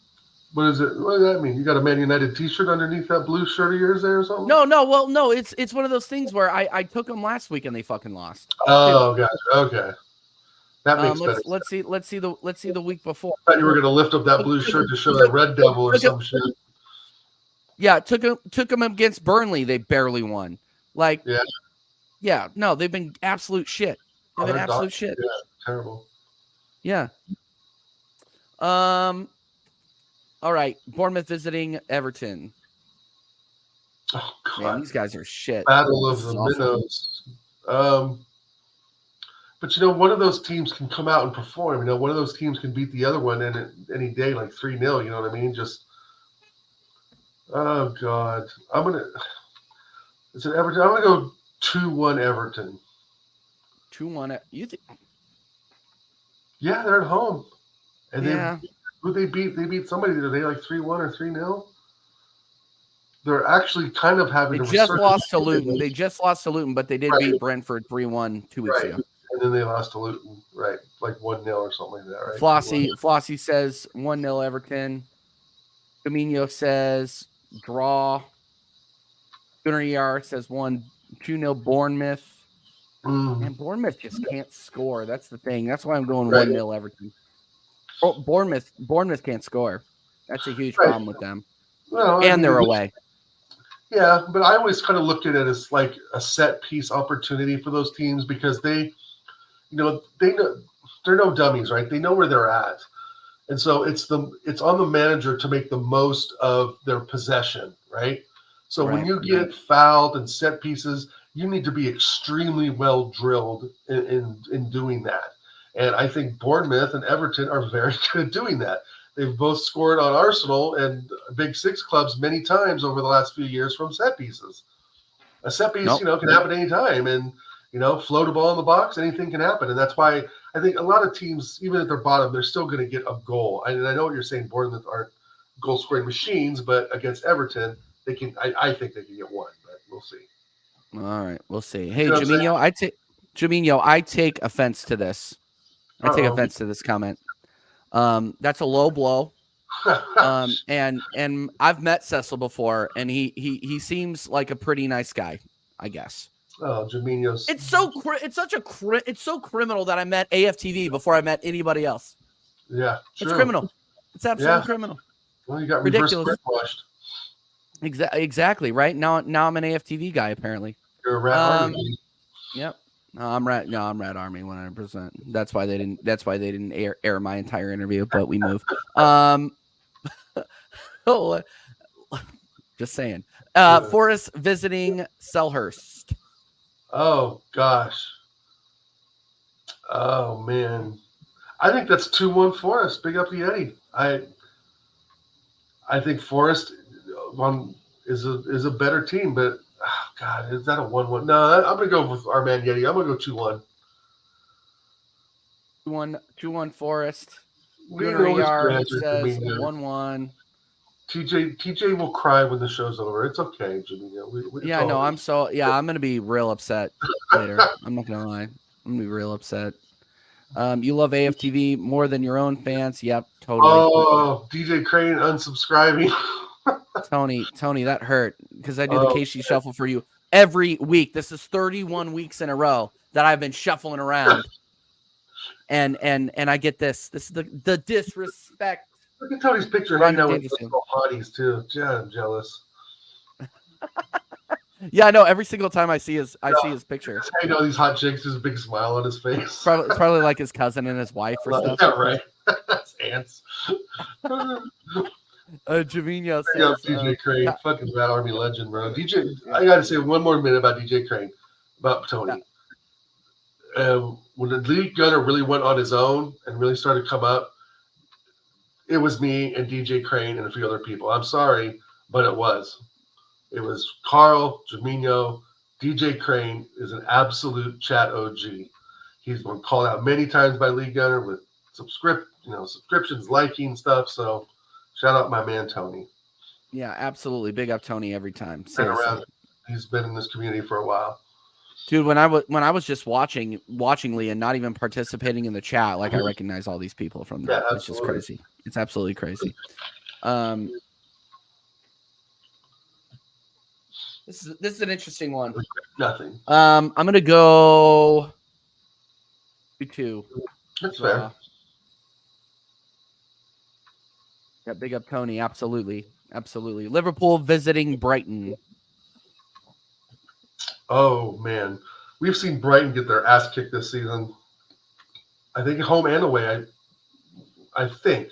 [SPEAKER 2] What is it? What does that mean? You got a Man United T-shirt underneath that blue shirt of yours there or something?
[SPEAKER 1] No. Well, no. It's one of those things where I took them last week and they fucking lost.
[SPEAKER 2] Oh, gotcha. Okay, that makes sense.
[SPEAKER 1] Let's see the week before.
[SPEAKER 2] I thought you were going to lift up that blue shirt to show that Red Devil or some shit.
[SPEAKER 1] Yeah, took them against Burnley. They barely won. Like, yeah. No, they've been absolute shit. They've been absolute shit.
[SPEAKER 2] Yeah, terrible.
[SPEAKER 1] Yeah. All right. Bournemouth visiting Everton.
[SPEAKER 2] Oh, God.
[SPEAKER 1] Man, these guys are shit.
[SPEAKER 2] Battle of the Minnows. But, one of those teams can come out and perform. One of those teams can beat the other one any day, like 3-0. You know what I mean? Just, oh, God. Is it Everton? I'm going to go 2-1 Everton.
[SPEAKER 1] 2-1.
[SPEAKER 2] Yeah, they're at home. And
[SPEAKER 1] yeah.
[SPEAKER 2] Who they beat? They beat somebody today, like 3-1 or 3-0. They're actually kind of having
[SPEAKER 1] They just lost to Luton. They just lost to Luton, but they did beat Brentford 3-1 2 weeks ago.
[SPEAKER 2] And then they lost to Luton, right? Like 1-0 or something like that, right?
[SPEAKER 1] Flossie says 1-0 Everton. Domino says draw. Gunnar Yar says 2-0 Bournemouth. And Bournemouth just can't score. That's the thing. That's why I'm going 1-0 Everton. Oh, Bournemouth can't score. That's a huge problem with them.
[SPEAKER 2] Well,
[SPEAKER 1] they're away.
[SPEAKER 2] Yeah, but I always kind of look at it as like a set piece opportunity for those teams because they know they're no dummies, right? They know where they're at. And so it's on the manager to make the most of their possession, right? So when you get fouled and set pieces, you need to be extremely well drilled in doing that. And I think Bournemouth and Everton are very good at doing that. They've both scored on Arsenal and Big Six clubs many times over the last few years from set pieces. A set piece, can happen any time. And, float a ball in the box, anything can happen. And that's why I think a lot of teams, even at their bottom, they're still going to get a goal. And I know what you're saying, Bournemouth aren't goal-scoring machines, but against Everton, they can. I think they can get one, but we'll see.
[SPEAKER 1] All right, we'll see. Hey, Jaminho, I take offense to this. I take offense to this comment. That's a low blow. And I've met Cecil before, and he seems like a pretty nice guy, I guess.
[SPEAKER 2] Oh, Jaminho's.
[SPEAKER 1] It's so criminal that I met AFTV before I met anybody else.
[SPEAKER 2] Yeah, true.
[SPEAKER 1] It's criminal. It's absolutely criminal.
[SPEAKER 2] Well, you got
[SPEAKER 1] ridiculous.
[SPEAKER 2] Washed.
[SPEAKER 1] Exactly. Right now I'm an AFTV guy. Apparently,
[SPEAKER 2] you're a Rat Army.
[SPEAKER 1] Yep. No, I'm Rat Army 100%. That's why they didn't air my entire interview, but we move. Just saying. Forest visiting Selhurst.
[SPEAKER 2] Oh gosh. Oh man. I think that's 2-1 Forest. Big up the Eddie. I think Forest is a better team, but oh God, is that a 1-1? No, I'm gonna go with our man Yeti. I'm gonna go 2-1.
[SPEAKER 1] 2-1 Forest. Yard says 1-1.
[SPEAKER 2] TJ will cry when the show's over. It's okay, Jimmy.
[SPEAKER 1] I'm gonna be real upset later. I'm not gonna lie. I'm gonna be real upset. You love AFTV more than your own fans. Yep, totally.
[SPEAKER 2] Oh, DJ Crane unsubscribing.
[SPEAKER 1] Tony, that hurt because I do the KC Shuffle for you every week. This is 31 weeks in a row that I've been shuffling around, and I get this. This is the disrespect.
[SPEAKER 2] Look at Tony's picture right now with hotties too. Yeah, I'm jealous.
[SPEAKER 1] Yeah, I know. Every single time I see his picture.
[SPEAKER 2] I know these hot chicks. There's a big smile on his face.
[SPEAKER 1] It's probably like his cousin and his wife or stuff.
[SPEAKER 2] Yeah, right. That's ants.
[SPEAKER 1] Javinho says,
[SPEAKER 2] DJ Crane, fucking Rat Army legend, bro. I gotta say one more minute about DJ Crane, about Tony. When the lead gunner really went on his own and really started to come up, it was me and DJ Crane and a few other people. I'm sorry, but it was. It was Carl, Jaminho, DJ Crane is an absolute chat OG. He's been called out many times by League Gunner with subscriptions, liking stuff. So shout out my man Tony.
[SPEAKER 1] Yeah, absolutely. Big up Tony every time.
[SPEAKER 2] He's been in this community for a while.
[SPEAKER 1] Dude, when I was just watching Lee and not even participating in the chat, like I recognize all these people from that. It's just crazy. It's absolutely crazy. This is an interesting one.
[SPEAKER 2] Nothing.
[SPEAKER 1] I'm gonna go 2-2.
[SPEAKER 2] That's fair.
[SPEAKER 1] Yeah, big up Tony. Absolutely. Liverpool visiting Brighton.
[SPEAKER 2] Oh man, we've seen Brighton get their ass kicked this season. I think home and away. I think.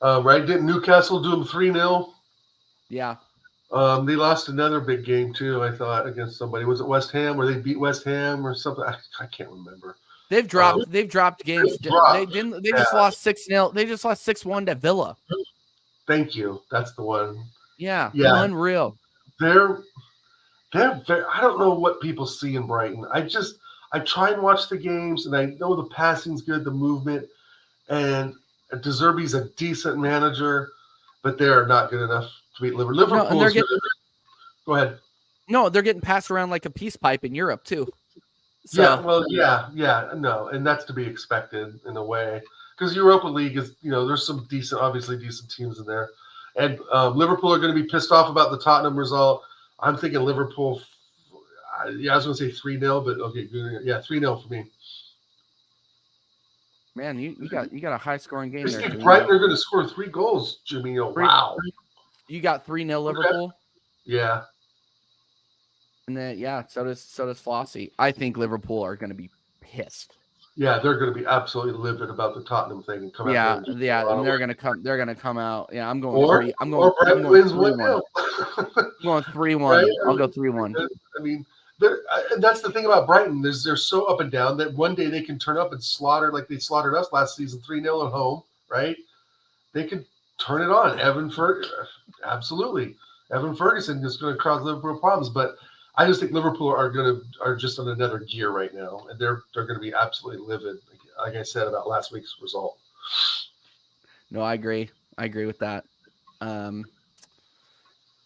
[SPEAKER 2] Right? Didn't Newcastle do them 3-0?
[SPEAKER 1] Yeah.
[SPEAKER 2] They lost another big game too, I thought, against somebody. Was it West Ham where they beat West Ham or something? I can't remember.
[SPEAKER 1] They've dropped games. They just lost 6-0. They just lost 6-1 to Villa.
[SPEAKER 2] Thank you. That's the one.
[SPEAKER 1] Yeah. Unreal.
[SPEAKER 2] They're very, I don't know what people see in Brighton. I try and watch the games, and I know the passing's good, the movement, and De Zerbi's a decent manager, but they're not good enough to beat Liverpool. Go ahead.
[SPEAKER 1] No, they're getting passed around like a peace pipe in Europe too. So.
[SPEAKER 2] Yeah, well, no, and that's to be expected in a way, because Europa League is, there's some obviously decent teams in there, and Liverpool are going to be pissed off about the Tottenham result. I'm thinking Liverpool. I was going to say 3-0, but okay, yeah, 3-0 for me.
[SPEAKER 1] Man, you got a high scoring game there.
[SPEAKER 2] Brighton are going to score 3 goals, Jimmy. Wow.
[SPEAKER 1] You got 3-0 Liverpool.
[SPEAKER 2] Yeah.
[SPEAKER 1] And then so does Flossie. I think Liverpool are going to be pissed.
[SPEAKER 2] Yeah, they're going to be absolutely livid about the Tottenham thing and come out.
[SPEAKER 1] And they're going to come. They're going to come out. Yeah, I'm going. I'm going
[SPEAKER 2] 3-1.
[SPEAKER 1] I'm going 3-1.
[SPEAKER 2] Right?
[SPEAKER 1] I'll go 3-1.
[SPEAKER 2] I mean, and that's the thing about Brighton. They're so up and down that one day they can turn up and slaughter like they slaughtered us last season, 3-0 at home. Right? They can turn it on. Absolutely. Evan Ferguson is going to cause Liverpool problems, but I just think Liverpool are just on another gear right now, and they're going to be absolutely livid, like I said about last week's result.
[SPEAKER 1] No, I agree. I agree with that.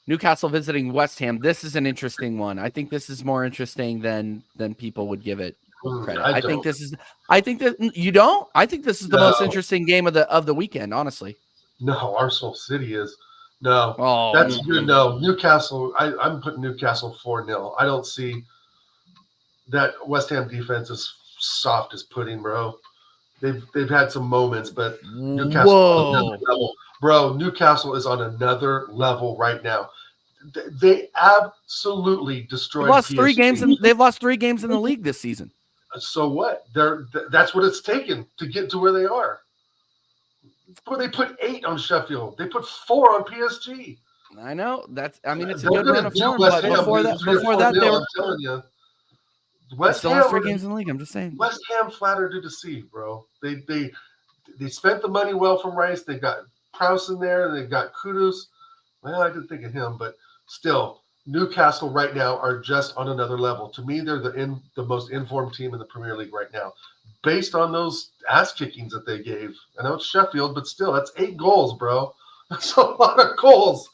[SPEAKER 1] Newcastle visiting West Ham. This is an interesting one. I think this is more interesting than people would give it credit. I think that you don't. I think this is the most interesting game of the weekend. Honestly.
[SPEAKER 2] No, Arsenal City is. No,
[SPEAKER 1] that's
[SPEAKER 2] good. No, Newcastle. I'm putting Newcastle 4-0. I don't see that West Ham defense is soft as pudding, bro. They've had some moments, but Newcastle, Newcastle is on another level right now. They absolutely destroyed.
[SPEAKER 1] They've lost 3 games, and they've lost 3 games in the league this season.
[SPEAKER 2] So what? That's what it's taken to get to where they are. They put 8 on Sheffield. They put 4 on PSG.
[SPEAKER 1] I know. It's a good run of form. But before that, they were.
[SPEAKER 2] I'm telling you,
[SPEAKER 1] West Ham lost 3 games in the league. I'm just saying.
[SPEAKER 2] West Ham flattered to deceive, bro. They spent the money well from Rice. They got Prowse in there, and they got Kudus. Well, I didn't think of him, but still, Newcastle right now are just on another level. To me, they're the most informed team in the Premier League right now, based on those ass kickings that they gave. I know it's Sheffield, but still, that's 8 goals, bro. That's a lot of goals.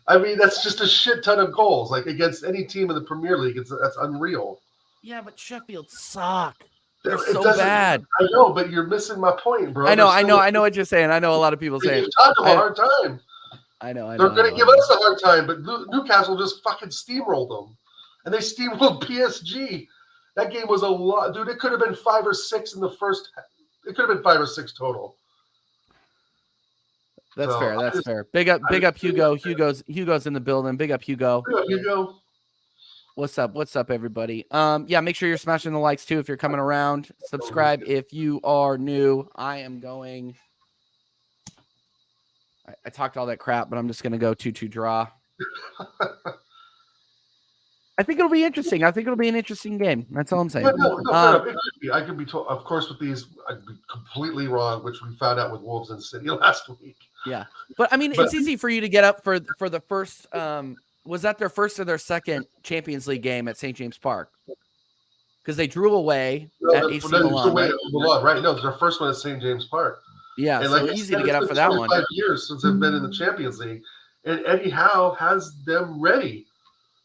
[SPEAKER 2] I mean, that's just a shit ton of goals. Like against any team in the Premier League, that's unreal.
[SPEAKER 1] Yeah, but Sheffield suck. They're so bad.
[SPEAKER 2] I know, but you're missing my point, bro.
[SPEAKER 1] I know what you're saying. I know a lot of people saying.
[SPEAKER 2] Give Tottenham a hard time.
[SPEAKER 1] I know.
[SPEAKER 2] They're going to give us a hard time, but Newcastle just fucking steamrolled them, and they steamrolled PSG. That game was a lot, dude. It could have been 5 or 6 in the first. It could have been 5 or 6 total.
[SPEAKER 1] That's fair. That's fair. Big up, Hugo. Hugo's in the building. Big up, Hugo.
[SPEAKER 2] Big up, Hugo.
[SPEAKER 1] What's up, everybody? Make sure you're smashing the likes too if you're coming around. Subscribe if you are new. I am going. I talked all that crap, but I'm just going to go 2-2 draw. I think it'll be interesting. I think it'll be an interesting game. That's all I'm saying.
[SPEAKER 2] I could be told, of course, with these, I'd be completely wrong, which we found out with Wolves and City last week.
[SPEAKER 1] Yeah, but I mean, it's easy for you to get up for the first. Was that their first or their second Champions League game at St. James Park? Because they drew away at AC Milan, right?
[SPEAKER 2] Right? No, it's their first one at St. James Park.
[SPEAKER 1] Yeah, and so easy to get up for that one.
[SPEAKER 2] 5 years since they've been in the Champions League, and Eddie Howe has them ready.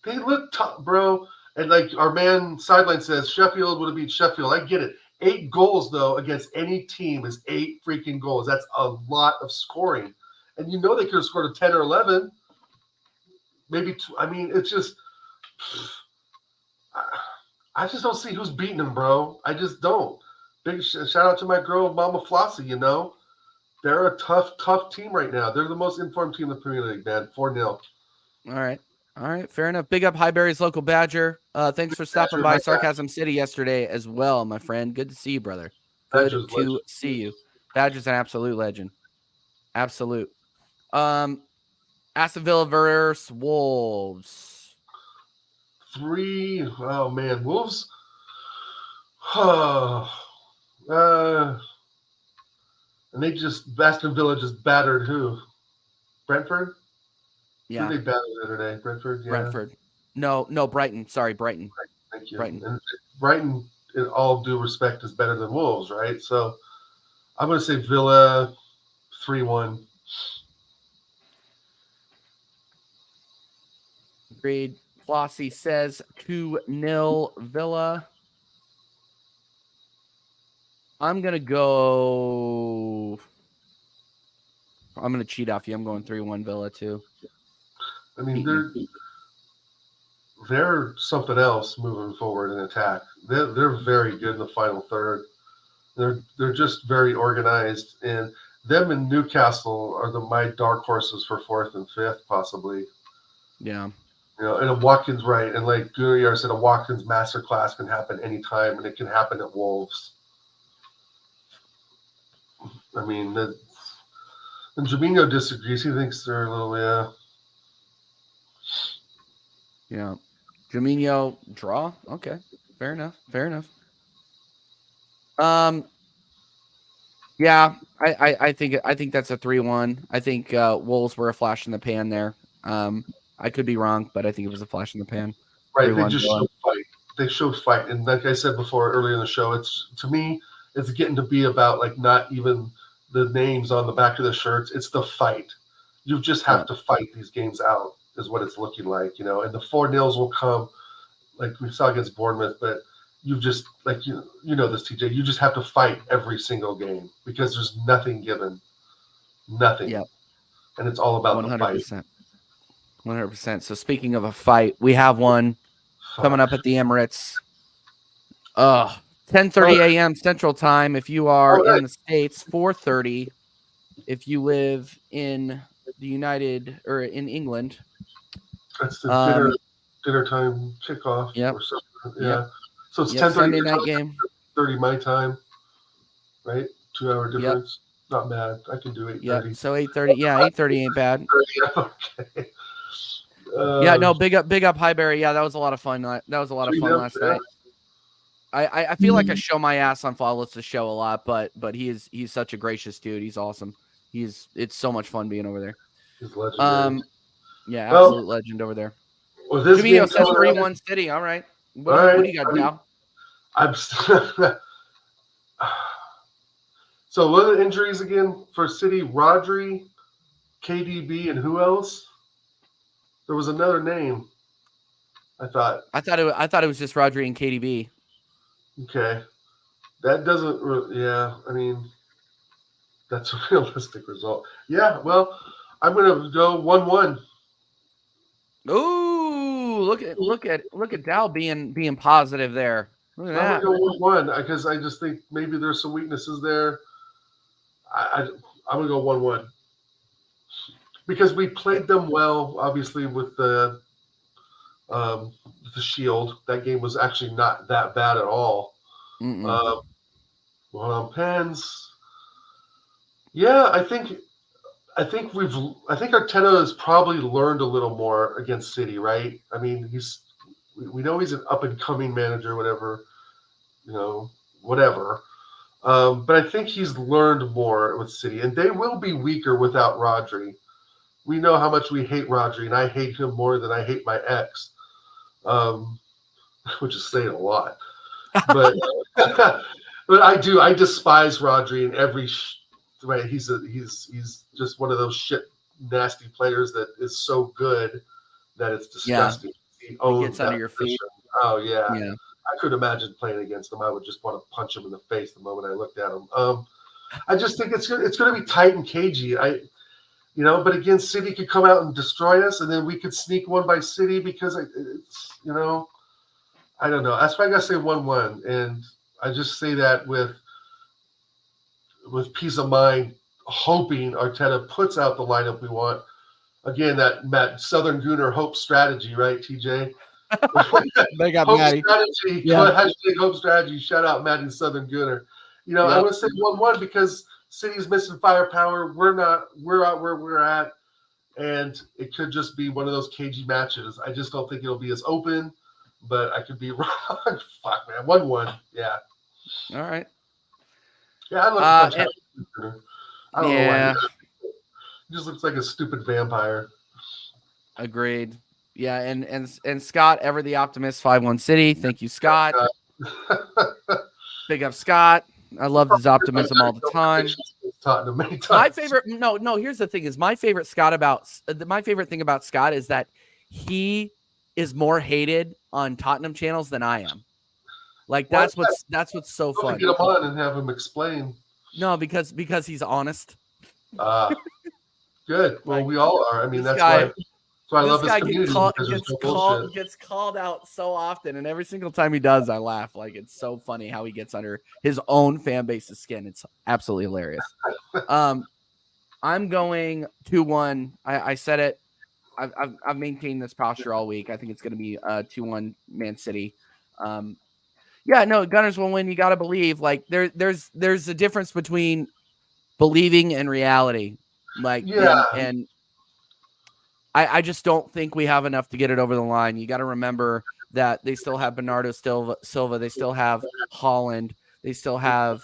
[SPEAKER 2] They look tough, bro. And like our man sideline says, Sheffield would have beat Sheffield. I get it. 8 goals, though, against any team is 8 freaking goals. That's a lot of scoring. And you know they could have scored a 10 or 11. Maybe two. I mean, it's just I just don't see who's beating them, bro. I just don't. Big shout out to my girl, Mama Flossie, you know. They're a tough team right now. They're the most informed team in the Premier League, man. 4-0.
[SPEAKER 1] All right. Fair enough. Big up Highbury's local Badger. Thanks for stopping by Sarcasm City yesterday as well, my friend. Good to see you, brother. Good to see you. Badger's an absolute legend. Absolute. Aston Villa versus Wolves.
[SPEAKER 2] 3. Oh, man. Wolves. And Aston Villa just battered who? Brentford?
[SPEAKER 1] Yeah.
[SPEAKER 2] Who they battered the other day? Brentford? Yeah.
[SPEAKER 1] Brentford. No, Brighton. Sorry, Brighton.
[SPEAKER 2] Thank you.
[SPEAKER 1] Brighton.
[SPEAKER 2] And Brighton, in all due respect, is better than Wolves, right? So I'm going to say Villa 3-1.
[SPEAKER 1] Agreed. Flossie says 2-0 Villa. I'm going to cheat off you. I'm going 3-1 Villa too.
[SPEAKER 2] I mean, they're something else moving forward in attack. They're very good in the final third. They're just very organized, and them and Newcastle are my dark horses for 4th and 5th possibly.
[SPEAKER 1] Yeah.
[SPEAKER 2] You know, and a Watkins, right, and like Guyar said, a Watkins masterclass can happen anytime, and it can happen at Wolves. I mean, and Juminho disagrees. He thinks they're a little,
[SPEAKER 1] Yeah. Juminho draw. Okay. Fair enough. Yeah, I think that's a 3-1. I think Wolves were a flash in the pan there. I could be wrong, but I think it was a flash in the pan.
[SPEAKER 2] Right. They just showed fight. They showed fight. And like I said before earlier in the show, to me, it's getting to be about like not even the names on the back of the shirts. It's the fight. You just have to fight these games out is what it's looking like, you know, and the 4-0s will come like we saw against Bournemouth, but you just like, you know this, TJ, you just have to fight every single game because there's nothing given, nothing.
[SPEAKER 1] Yep.
[SPEAKER 2] And it's all about 100%.
[SPEAKER 1] The fight. 100%. So speaking of a fight, we have one coming up at the Emirates. 10:30 a.m. Central Time if you are in the States, 4:30 if you live in the United or in England.
[SPEAKER 2] That's the dinner time kickoff.
[SPEAKER 1] Yep.
[SPEAKER 2] Or something. Yeah.
[SPEAKER 1] Yep.
[SPEAKER 2] So it's 10:30
[SPEAKER 1] Sunday night game.
[SPEAKER 2] 30 my time, right? 2-hour difference. Yep. Not bad. I can do 8:30.
[SPEAKER 1] Yeah. So 8:30. Yeah, 8:30 ain't bad.
[SPEAKER 2] Okay.
[SPEAKER 1] Yeah. No. Big up Highbury. Yeah, that was a lot of fun. That was a lot of fun last night. I feel like I show my ass on Follows the Show a lot, but he's such a gracious dude. He's awesome. It's so much fun being over there.
[SPEAKER 2] He's legendary.
[SPEAKER 1] Yeah, absolute legend over there.
[SPEAKER 2] Well, this
[SPEAKER 1] Juminho says 3-1 City. All right. What do you got, Dal?
[SPEAKER 2] So what are the injuries again for City? Rodri, KDB, and who else? There was another name. I thought
[SPEAKER 1] it was just Rodri and KDB.
[SPEAKER 2] Okay, that doesn't. Yeah, I mean, that's a realistic result. Yeah, well, I'm gonna go 1-1.
[SPEAKER 1] Ooh, look at Dal being positive there. Look at that.
[SPEAKER 2] I'm gonna go 1-1 because I just think maybe there's some weaknesses there. I'm gonna go 1-1 because we played them well, obviously with the Shield. That game was actually not that bad at all. Pens. Yeah, I think Arteta has probably learned a little more against City, right? I mean, we know he's an up and coming manager, whatever. But I think he's learned more with City, and they will be weaker without Rodri. We know how much we hate Rodri, and I hate him more than I hate my ex, which is saying a lot. But but I do. I despise Rodri in every way. He's just one of those shit nasty players that is so good that it's disgusting.
[SPEAKER 1] Yeah. He gets under your feet.
[SPEAKER 2] Oh yeah.
[SPEAKER 1] Yeah.
[SPEAKER 2] I could imagine playing against them. I would just want to punch him in the face the moment I looked at him. I just think it's going to be tight and cagey. But again, City could come out and destroy us, and then we could sneak one by City because it's I don't know. That's why I gotta say 1-1, and I just say that with peace of mind, hoping Arteta puts out the lineup we want. Again, that Southern Gooner hope strategy, right, TJ?
[SPEAKER 1] They got
[SPEAKER 2] Hope
[SPEAKER 1] Maddie.
[SPEAKER 2] strategy.
[SPEAKER 1] Yeah.
[SPEAKER 2] Hashtag hope strategy. Shout out Maddie Southern Gooner. I want to say 1-1 because City's missing firepower. We're out where we're at, and it could just be one of those cagey matches. I just don't think it'll be as open, but I could be wrong. Fuck, man. 1-1. Yeah.
[SPEAKER 1] All right.
[SPEAKER 2] Yeah, I'd love to punch Gooner. I don't know why. He just looks like a stupid vampire.
[SPEAKER 1] Agreed. Yeah, and Scott, ever the optimist, 5-1 City. Thank you, Scott. Big up Scott. I love his optimism all the time. My favorite, no. Here's the thing: is my favorite thing about Scott is that he is more hated on Tottenham channels than I am. Like that's what's so fun.
[SPEAKER 2] Get him on and have him explain.
[SPEAKER 1] No, because he's honest.
[SPEAKER 2] Good. Well, we all are. I mean, that's why I love this community.
[SPEAKER 1] Gets called out so often, and every single time he does, I laugh. Like it's so funny how he gets under his own fan base's skin. It's absolutely hilarious. I'm going 2-1. I said it. I've maintained this posture all week. I think it's going to be 2-1 Man City. Gunners will win. You got to believe. Like there's a difference between believing and reality. Like and I just don't think we have enough to get it over the line. You got to remember that they still have Bernardo Silva. They still have Holland. They still have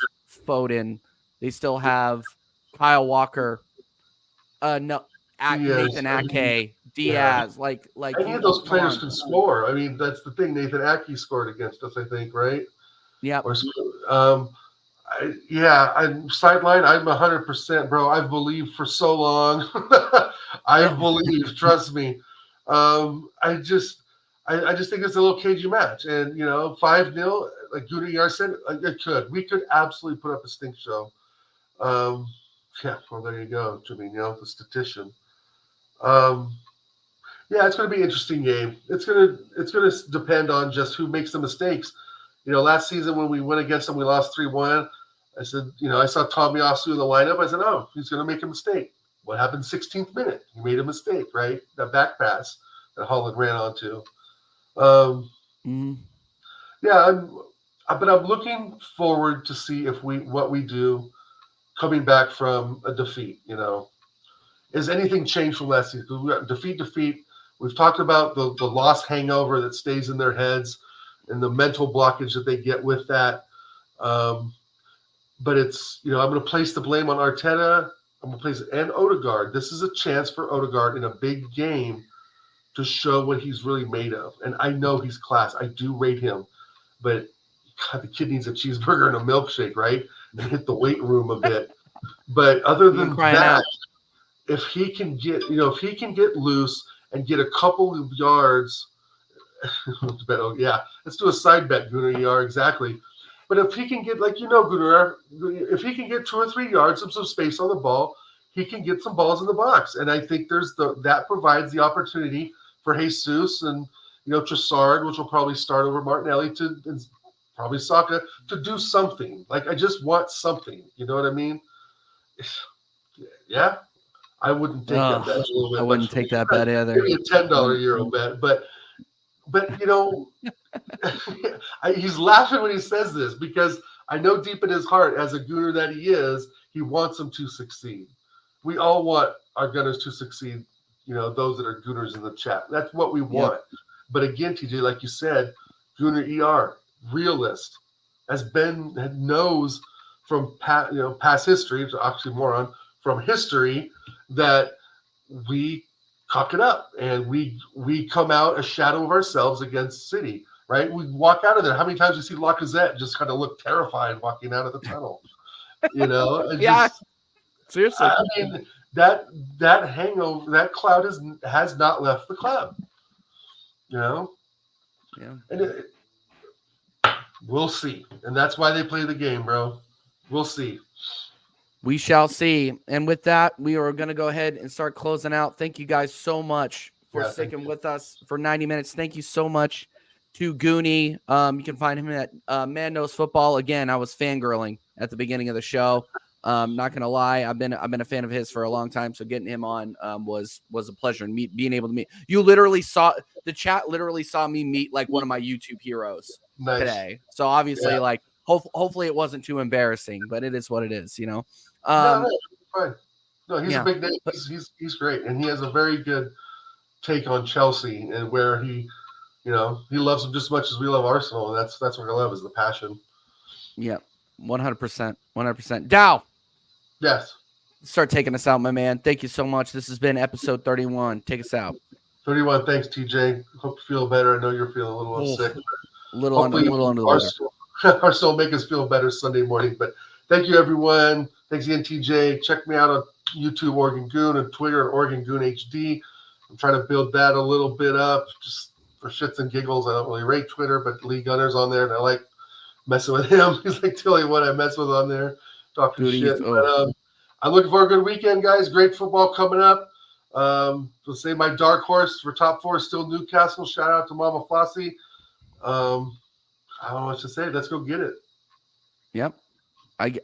[SPEAKER 1] Foden. They still have Kyle Walker. Nathan Ake, Diaz. Like
[SPEAKER 2] any of those players can score. I mean, that's the thing. Nathan Ake scored against us, I think, right?
[SPEAKER 1] Yeah.
[SPEAKER 2] I'm sideline. I'm 100%, bro. I've believed for so long. I've believed. Trust me. I just think it's a little cagey match, and 5-0, like Gunnar said, we could absolutely put up a stink show. Well, there you go, Trevino, the statistician. It's going to be an interesting game. It's going to depend on just who makes the mistakes. Last season when we went against them, we lost 3-1. I said, I saw Tomiyasu in the lineup. I said, oh, he's going to make a mistake. What happened 16th minute? He made a mistake, right? That back pass that Holland ran onto. But I'm looking forward to see what we do coming back from a defeat. Is anything changed from last season? We got defeat. We've talked about the loss hangover that stays in their heads and the mental blockage that they get with that. But it's, I'm going to place the blame on Arteta. I'm going to place it and Odegaard. This is a chance for Odegaard in a big game to show what he's really made of. And I know he's class. I do rate him. But God, the kid needs a cheeseburger and a milkshake, right? And hit the weight room a bit. But other than that, if he can get loose and get a couple of yards, let's do a side bet, Gunnar. You are exactly. But if he can get, Gunnar, if he can get 2 or 3 yards of some space on the ball, he can get some balls in the box. And I think that provides the opportunity for Jesus and Trossard, which will probably start over Martinelli, and probably Saka, to do something. Like, I just want something. You know what I mean? Yeah. I wouldn't take that bet.
[SPEAKER 1] I wouldn't take that bet either.
[SPEAKER 2] Maybe a $10 euro bet, but he's laughing when he says this because I know deep in his heart, as a Gunner that he is, he wants them to succeed. We all want our Gunners to succeed. Those that are Gunners in the chat. That's what we want. Yep. But again, TJ, like you said, Gunnar ER, realist, as Ben knows from past history, it's oxymoron, from history, that we cock it up and we come out a shadow of ourselves against City, right? We walk out of there. How many times we see Lacazette just kind of look terrified walking out of the tunnel?
[SPEAKER 1] Seriously.
[SPEAKER 2] I mean, that hangover, that cloud has not left the club.
[SPEAKER 1] Yeah.
[SPEAKER 2] And we'll see. And that's why they play the game, bro. We'll see.
[SPEAKER 1] We shall see. And with that, we are going to go ahead and start closing out. Thank you guys so much for sticking with us for 90 minutes. Thank you so much to Goonie. You can find him at Man Knows Football. Again, I was fangirling at the beginning of the show. Not gonna lie, I've been a fan of his for a long time. So getting him on was a pleasure. And being able to meet you, literally saw the chat. Literally saw me meet like one of my YouTube heroes today. So obviously, like hopefully it wasn't too embarrassing, but it is what it is, you know.
[SPEAKER 2] No, fine. No, he's a big name. He's great, and he has a very good take on Chelsea and where he loves them just as much as we love Arsenal, and that's what I love is the passion.
[SPEAKER 1] Yeah, 100%. Dow.
[SPEAKER 2] Yes.
[SPEAKER 1] Start taking us out, my man. Thank you so much. This has been episode 31. Take us out.
[SPEAKER 2] 31. Thanks, TJ. Hope you feel better. I know you're feeling a little sick.
[SPEAKER 1] A little under the weather.
[SPEAKER 2] Arsenal make us feel better Sunday morning. But thank you, everyone. Thanks again, TJ. Check me out on YouTube, Oregon Goon, and Twitter at Oregon Goon HD. I'm trying to build that a little bit up just for shits and giggles. I don't really rate Twitter, but Lee Gunner's on there, and I like messing with him. He's like the only one I mess with on there, talking shit. But, I'm looking for a good weekend, guys. Great football coming up. To say my dark horse for top 4 is still Newcastle. Shout out to Mama Flossie. I don't know what to say. Let's go get it.
[SPEAKER 1] Yep.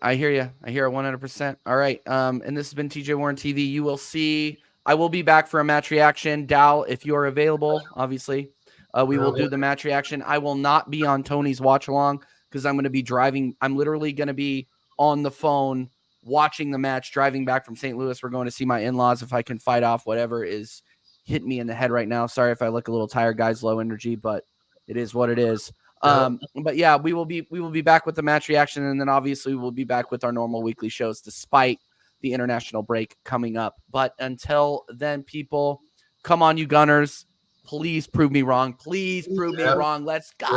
[SPEAKER 1] I hear you. I hear it 100%. All right. And this has been TJ Warren TV. You will see. I will be back for a match reaction. Dow, if you are available, obviously, we will do the match reaction. I will not be on Tony's watch along because I'm going to be driving. I'm literally going to be on the phone watching the match, driving back from St. Louis. We're going to see my in-laws if I can fight off whatever is hitting me in the head right now. Sorry if I look a little tired, guys, low energy, but it is what it is. But yeah, we will be back with the match reaction, and then obviously we'll be back with our normal weekly shows despite the international break coming up. But until then, people, come on, you Gunners, please prove me wrong. Please prove me wrong. Let's go.